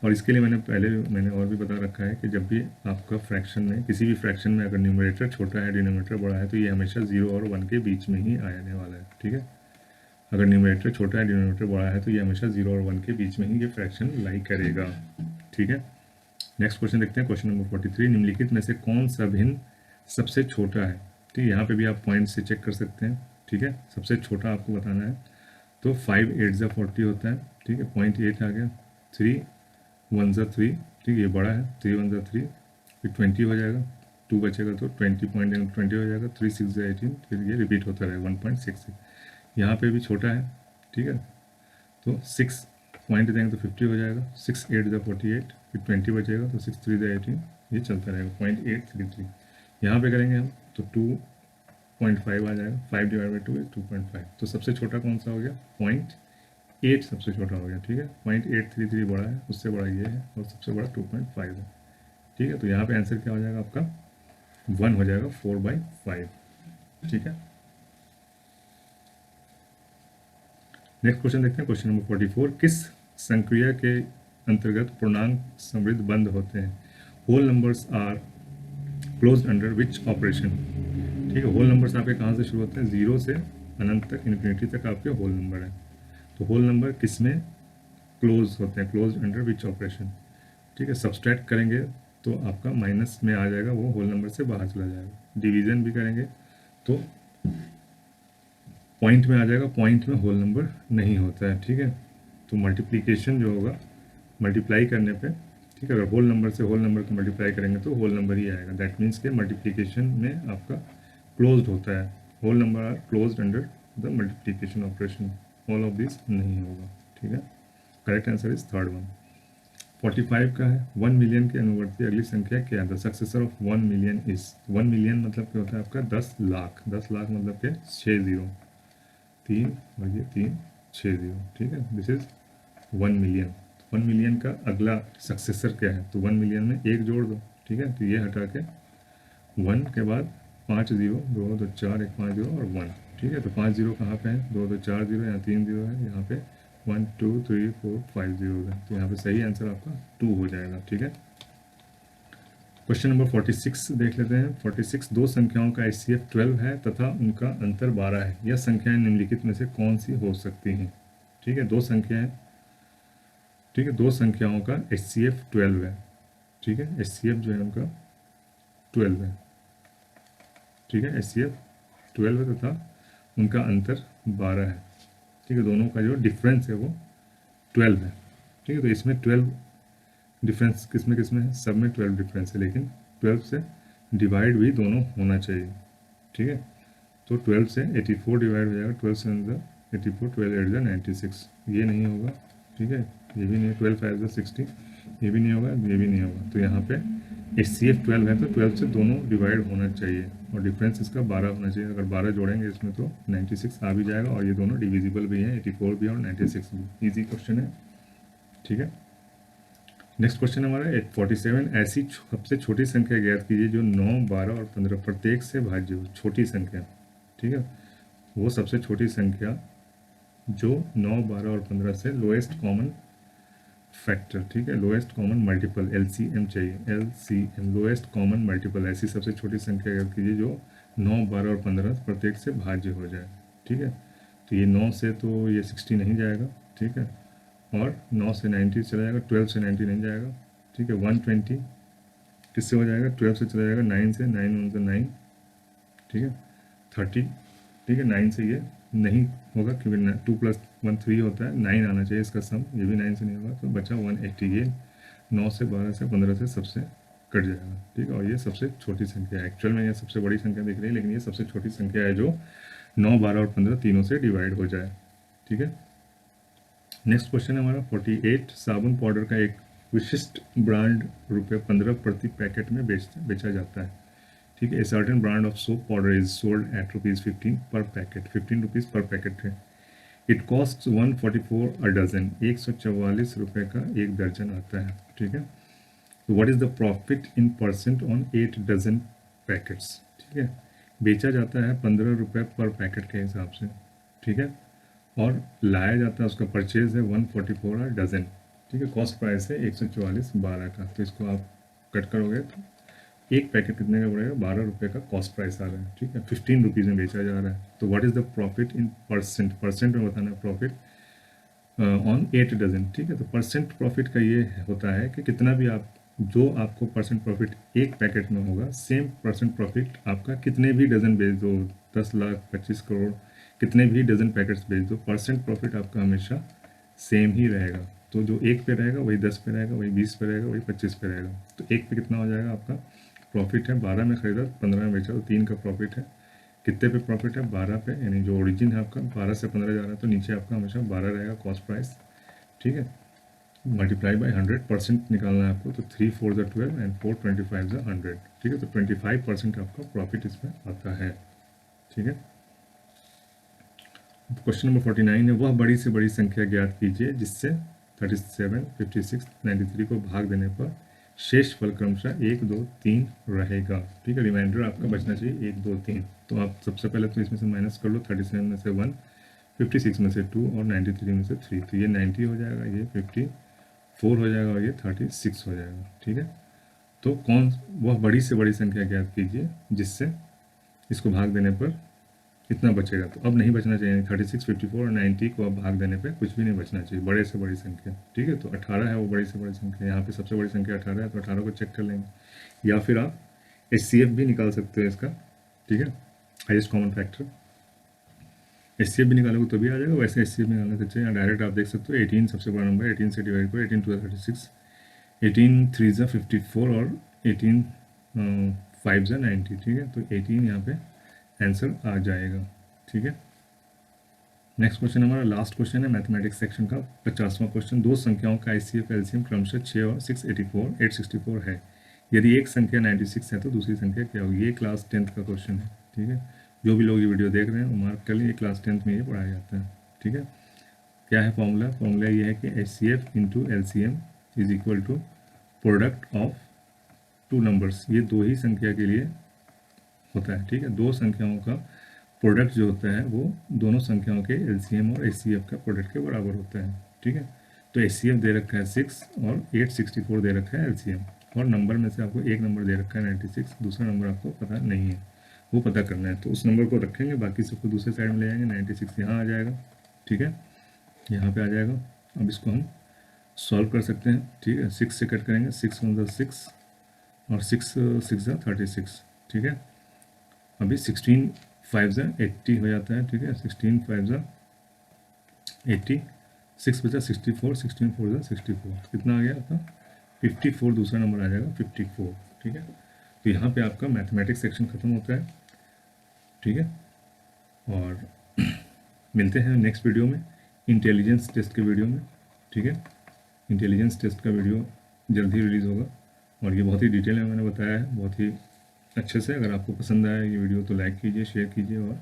और इसके लिए मैंने और भी बता रखा है कि जब भी आपका फ्रैक्शन में, किसी भी फ्रैक्शन में अगर न्यूमरेटर छोटा है डिनोमिनेटर बड़ा है तो ये हमेशा 0 और 1 के बीच में ही आने वाला है, ठीक है। अगर न्यूमरेटर छोटा है डिनोमिनेटर बड़ा है तो ये हमेशा 0 और 1 के बीच में ही ये फ्रैक्शन लाई करेगा, ठीक है। नेक्स्ट क्वेश्चन देखते हैं क्वेश्चन नंबर 43, निम्नलिखित में से कौन सा भिन्न सबसे छोटा है, ठीक है। यहाँ पे भी आप पॉइंट से चेक कर सकते हैं, ठीक है। सबसे छोटा आपको बताना है, तो 5 8 40 होता है, ठीक है। 0.8 आ गया, 3 1 3, ठीक है, ये बड़ा है, 3 1 3, फिर 20 हो जाएगा, 2 बचेगा तो 20 हो जाएगा, 3 6 18, फिर ये रिपीट होता रहेगा 1.66। यहाँ पे भी छोटा है, ठीक है, तो 6 पॉइंट देंगे तो 50 हो जाएगा, 6 8 48, फिर 20 बचेगा तो 6 3 18, ये चलता रहेगा 0.833। यहाँ पे करेंगे हम तो 2 0.5 आ जाएगा, 5 डिवाइड बाई 2 इज 2.5। तो सबसे छोटा कौन सा हो गया, 0.8 सबसे छोटा हो गया, ठीक है। 0.833 बड़ा है, उससे बड़ा ये है, और सबसे बड़ा 2.5 है, ठीक है। तो यहाँ पे आंसर क्या हो जाएगा आपका, 1 हो जाएगा 4/5, ठीक है। नेक्स्ट क्वेश्चन देखते हैं, क्वेश्चन नंबर 44। किस संक्रिया के अंतर्गत पूर्णांक समृद्ध बंद होते हैं? Whole numbers are closed under which operation? ठीक है, होल नंबर्स आपके कहाँ से शुरू होते हैं, 0 से अनंत तक, इन्फिनिटी तक आपके होल नंबर है। तो होल नंबर किस में क्लोज होते हैं, क्लोज्ड अंडर विच ऑपरेशन? ठीक है, सब्सट्रैक्ट करेंगे तो आपका माइनस में आ जाएगा, वो होल नंबर से बाहर चला जाएगा। डिवीजन भी करेंगे तो पॉइंट में आ जाएगा, पॉइंट में होल नंबर नहीं होता है, ठीक है। तो मल्टीप्लिकेशन जो होगा, मल्टीप्लाई करने पे, ठीक है, अगर होल नंबर से होल नंबर को मल्टीप्लाई करेंगे तो होल नंबर ही आएगा। दैट मीन्स के मल्टीप्लिकेशन में आपका क्लोज्ड होता है, whole number are closed under the multiplication operation. All of this नहीं होगा, ठीक है। Correct answer is third one. 45 का है, 1 मिलियन के अनुवर्ती अगली संख्या क्या है? The successor of 1 million is, 1 million मतलब क्या होता है आपका, 10 लाख। 10 लाख मतलब क्या, 6 जीरो, 3 और ये 3 6 जीरो, ठीक है। This is 1 million. 1 मिलियन का अगला सक्सेसर क्या है? तो 1 मिलियन में 1 जोड़ दो, ठीक है। तो ये हटा के 1 के बाद 5 जीरो, 2 2 4 1 5 जीरो और 1, ठीक है। तो 5 जीरो कहाँ पे है, 2 2 4 जीरो, यहाँ 3 जीरो है, यहाँ पे 1 2 3 4 5 जीरो है। तो यहाँ पे सही आंसर आपका 2 हो जाएगा, ठीक है। क्वेश्चन नंबर 46 देख लेते हैं। 46, दो संख्याओं का HCF 12 है तथा उनका अंतर 12 है। यह संख्याएं निम्नलिखित में से कौन सी हो सकती हैं? ठीक है, दो संख्याएं, ठीक है, दो संख्याओं का HCF 12 है, ठीक है। HCF जो है उनका 12 है, ठीक है। HCF 12 है तथा उनका अंतर 12 है, ठीक है। दोनों का जो डिफरेंस है वो 12 है, ठीक है। तो इसमें 12 डिफरेंस किसमें किसमें है, सब में 12 डिफरेंस है, लेकिन 12 से डिवाइड भी दोनों होना चाहिए, ठीक है। तो 12 से 84 डिवाइड हो जाएगा, 12 से 84, 12 8 96, ये नहीं होगा, ठीक है। ये भी नहीं, 12 5 60, ये भी नहीं होगा, ये भी नहीं होगा। तो यहाँ पे HCF 12 है तो 12 से दोनों डिवाइड होना चाहिए और डिफरेंस इसका 12 होना चाहिए। अगर 12 जोड़ेंगे इसमें तो 96 आ भी जाएगा, और ये दोनों डिविजिबल भी हैं, 84 भी और 96 भी। ईजी क्वेश्चन है, ठीक है। नेक्स्ट क्वेश्चन हमारा 47। ऐसी सबसे छोटी संख्या ज्ञात कीजिए जो 9, 12 और 15 प्रत्येक से भाज्य हो। छोटी संख्या, ठीक है, वो सबसे छोटी संख्या जो 9, 12 और 15 से लोएस्ट कॉमन फैक्टर, ठीक है, लोएस्ट कॉमन मल्टीपल, LCM चाहिए, LCM लोएस्ट कॉमन मल्टीपल। ऐसी सबसे छोटी संख्या ज्ञात कीजिए जो 9, 12 और 15 प्रत्येक से भाज्य हो जाए, ठीक है। तो ये 9 से तो ये 60 नहीं जाएगा, ठीक है, और 9 से 90 चला जाएगा, 12 से 90 नहीं जाएगा, ठीक है। 120 किससे हो जाएगा, 12 से चला जाएगा, 9 से, 9 1 से 9, ठीक है। 30, ठीक है, 9 से ये नहीं होगा क्योंकि 2 + 1 3 होता है, 9 आना चाहिए इसका सम, ये भी 9 से नहीं होगा, तो बचा 180। ये 9 से, 12 से, 15 से सबसे कट जाएगा, ठीक है। और ये सबसे छोटी संख्या है, एक्चुअल में ये सबसे बड़ी संख्या दिख रही है, लेकिन ये सबसे छोटी संख्या है जो 9, 12 और 15 तीनों से डिवाइड हो जाए, ठीक है। नेक्स्ट क्वेश्चन है हमारा 48। साबुन पाउडर का एक विशिष्ट ब्रांड ₹15 प्रति पैकेट में बेचा जाता है, ठीक है। A certain brand of soap powder is sold at ₹15 पर पैकेट, ₹15 पर पैकेट है। इट कॉस्ट 144 अ डजन, 144 रुपये का एक दर्जन आता है, ठीक है। तो what is the profit in percent on 8 dozen packets, ठीक है। बेचा जाता है 15 रुपये पर पैकेट के हिसाब से, ठीक है, और लाया जाता है, उसका परचेज है 144 अ डजन, ठीक है। कॉस्ट प्राइस है 144 12 का। तो इसको आप कट करोगे तो एक पैकेट कितने का पड़ेगा, 12 रुपये का कॉस्ट प्राइस आ रहा है, ठीक है। 15 रुपीज़ में बेचा जा रहा है। तो what is the profit in percent, percent में बताना है प्रॉफिट ऑन 8 डजन, ठीक है। तो परसेंट प्रॉफिट का ये होता है कि कितना भी आप, जो आपको परसेंट प्रॉफिट एक पैकेट में होगा, सेम परसेंट प्रॉफिट आपका कितने भी डजन बेच दो, 10 लाख 25 करोड़ कितने भी डजन पैकेट्स बेच दो, परसेंट प्रॉफिट आपका हमेशा सेम ही रहेगा। तो जो एक पे रहेगा वही 10 पे रहेगा, वही 20 पे रहेगा, वही 25 पे रहेगा। तो एक पे कितना हो जाएगा आपका प्रॉफिट है, 12 में खरीदा 15 में बेचा, तो 3 का प्रॉफिट है। कितने पे प्रॉफिट है, 12 पे, यानी जो ओरिजिन है आपका 12 से 15 जा रहा है, तो नीचे आपका हमेशा 12 रहेगा कॉस्ट प्राइस, ठीक है। मल्टीप्लाई बाई 100% निकालना है आपको, तो 3 4 = 12 एंड 4 25 = 100, ठीक है। तो 25% आपका प्रॉफिट इसमें आता है। ठीक है। क्वेश्चन नंबर 49 है, वह बड़ी से बड़ी संख्या ज्ञात कीजिए जिससे 37, 56, 93 को भाग देने पर शेष फल क्रमशः 1, 2, 3 रहेगा। ठीक है, रिमाइंडर आपका बचना चाहिए 1, 2, 3। तो आप सबसे पहले तो इसमें से माइनस कर लो, 37 में से 1, 56 में से 2 और 93 में से 3। तो ये 90 हो जाएगा, ये 54 हो जाएगा और ये 36 हो जाएगा। ठीक है, तो कौन वह बड़ी से बड़ी संख्या ज्ञात कीजिए जिससे इसको भाग देने पर इतना बचेगा। तो अब नहीं बचना चाहिए, 36, 54 और 90 को अब भाग देने पे कुछ भी नहीं बचना चाहिए, बड़े से बड़ी संख्या। ठीक है, तो 18 है वो बड़ी से बड़ी संख्या, यहाँ पे सबसे बड़ी संख्या 18 है, तो 18 को चेक कर लेंगे। या फिर आप HCF भी निकाल सकते हो इसका। ठीक है, हाईएस्ट कॉमन फैक्टर HCF भी निकालोगे तो भी आ जाएगा। वैसे HCF निकालने से चाहिए, डायरेक्ट आप देख सकते हो 18 सबसे बड़ा नंबर है, 18 से डिवाइड करो, 18 2 36, 18 3 54 और 18 5 90। ठीक है, तो 18 यहाँ पे आंसर आ जाएगा। ठीक है, नेक्स्ट क्वेश्चन हमारा लास्ट क्वेश्चन है मैथमेटिक्स सेक्शन का 50वां क्वेश्चन। दो संख्याओं का ICF LCM क्रमशः 6 और 684 864 है। यदि एक संख्या 96 है तो दूसरी संख्या क्या होगी। ये क्लास 10th का क्वेश्चन है। ठीक है, जो भी लोग ये वीडियो देख रहे हैं वो मार्क कर लीजिए, क्लास 10th में ये पढ़ाया जाता है। ठीक है, क्या है फॉर्मूला? फॉर्मूला ये है कि HCF into LCM is equal to product of two numbers. ये दो ही संख्या के लिए होता है। ठीक है, दो संख्याओं का प्रोडक्ट जो होता है वो दोनों संख्याओं के LCM और HCF का प्रोडक्ट के बराबर होता है। ठीक है, तो HCF दे रखा है 6 और 864 दे रखा है LCM, और नंबर में से आपको एक नंबर दे रखा है 96, दूसरा नंबर आपको पता नहीं है, वो पता करना है। तो उस नंबर को रखेंगे, बाकी सबको दूसरे साइड में ले जाएंगे। 96 यहाँ आ जाएगा। ठीक है, यहाँ पे आ जाएगा। अब इसको हम सॉल्व कर सकते हैं। ठीक है, 6 से कट करेंगे, 6 1 6 और 6 6 36। ठीक है, अभी 16 5 80 हो जाता है। ठीक है, 16 5 80, 6 बचा 64, 16 4 64, कितना आ गया आपका 54, दूसरा नंबर आ जाएगा 54। ठीक है, तो यहाँ पे आपका मैथमेटिक्स सेक्शन खत्म होता है। ठीक है, और मिलते हैं नेक्स्ट वीडियो में, इंटेलिजेंस टेस्ट के वीडियो में। ठीक है, इंटेलिजेंस टेस्ट का वीडियो जल्दी रिलीज़ होगा, और ये बहुत ही डिटेल में मैंने बताया है, बहुत ही अच्छे से। अगर आपको पसंद आया ये वीडियो तो लाइक कीजिए, शेयर कीजिए, और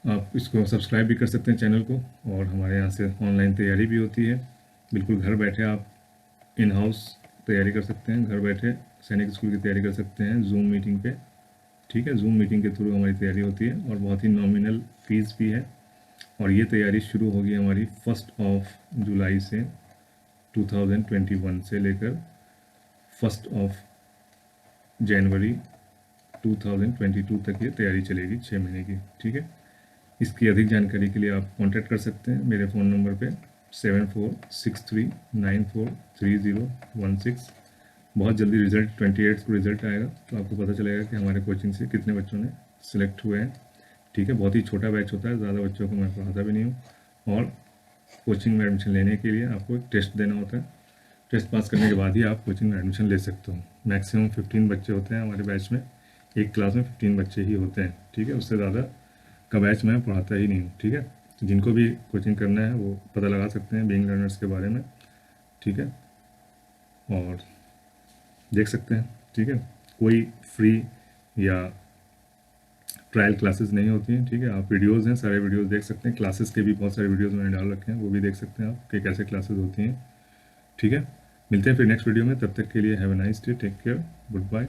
आप इसको सब्सक्राइब भी कर सकते हैं चैनल को। और हमारे यहाँ से ऑनलाइन तैयारी भी होती है, बिल्कुल घर बैठे आप इन हाउस तैयारी कर सकते हैं, घर बैठे सैनिक स्कूल की तैयारी कर सकते हैं जूम मीटिंग पे। ठीक है, जूम मीटिंग के थ्रू हमारी तैयारी होती है, और बहुत ही नॉमिनल फीस भी है। और ये तैयारी शुरू होगी हमारी 1 जुलाई से 2021 से लेकर 1 जनवरी 2022 तक ये तैयारी चलेगी, 6 महीने की। ठीक है, इसकी अधिक जानकारी के लिए आप कांटेक्ट कर सकते हैं मेरे फ़ोन नंबर पे 7463943016। बहुत जल्दी रिज़ल्ट 28 को रिज़ल्ट आएगा, तो आपको पता चलेगा कि हमारे कोचिंग से कितने बच्चों ने सिलेक्ट हुए हैं। ठीक है, बहुत ही छोटा बैच होता है, ज़्यादा बच्चों को मैं पढ़ाता भी नहीं हूँ। और कोचिंग में एडमिशन लेने के लिए आपको एक टेस्ट देना होता है, टेस्ट पास करने के बाद ही आप कोचिंग में एडमिशन ले सकते हो। मैक्सिमम 15 बच्चे होते हैं हमारे बैच में, एक क्लास में 15 बच्चे ही होते हैं। ठीक है, उससे ज़्यादा का बैच मैं पढ़ाता ही नहीं हूँ। ठीक है, तो जिनको भी कोचिंग करना है वो पता लगा सकते हैं बीइंग लर्नर्स के बारे में। ठीक है, और देख सकते हैं। ठीक है, कोई फ्री या ट्रायल क्लासेस नहीं होती हैं। ठीक है, आप वीडियोज़ हैं, सारे वीडियोज़ देख सकते हैं, क्लासेस के भी बहुत सारे वीडियोज़ मैंने डाल रखे हैं, वो भी देख सकते हैं आप कि कैसे क्लासेस होती हैं। ठीक है, मिलते हैं फिर नेक्स्ट वीडियो में, तब तक के लिए have a nice day, take care, good bye.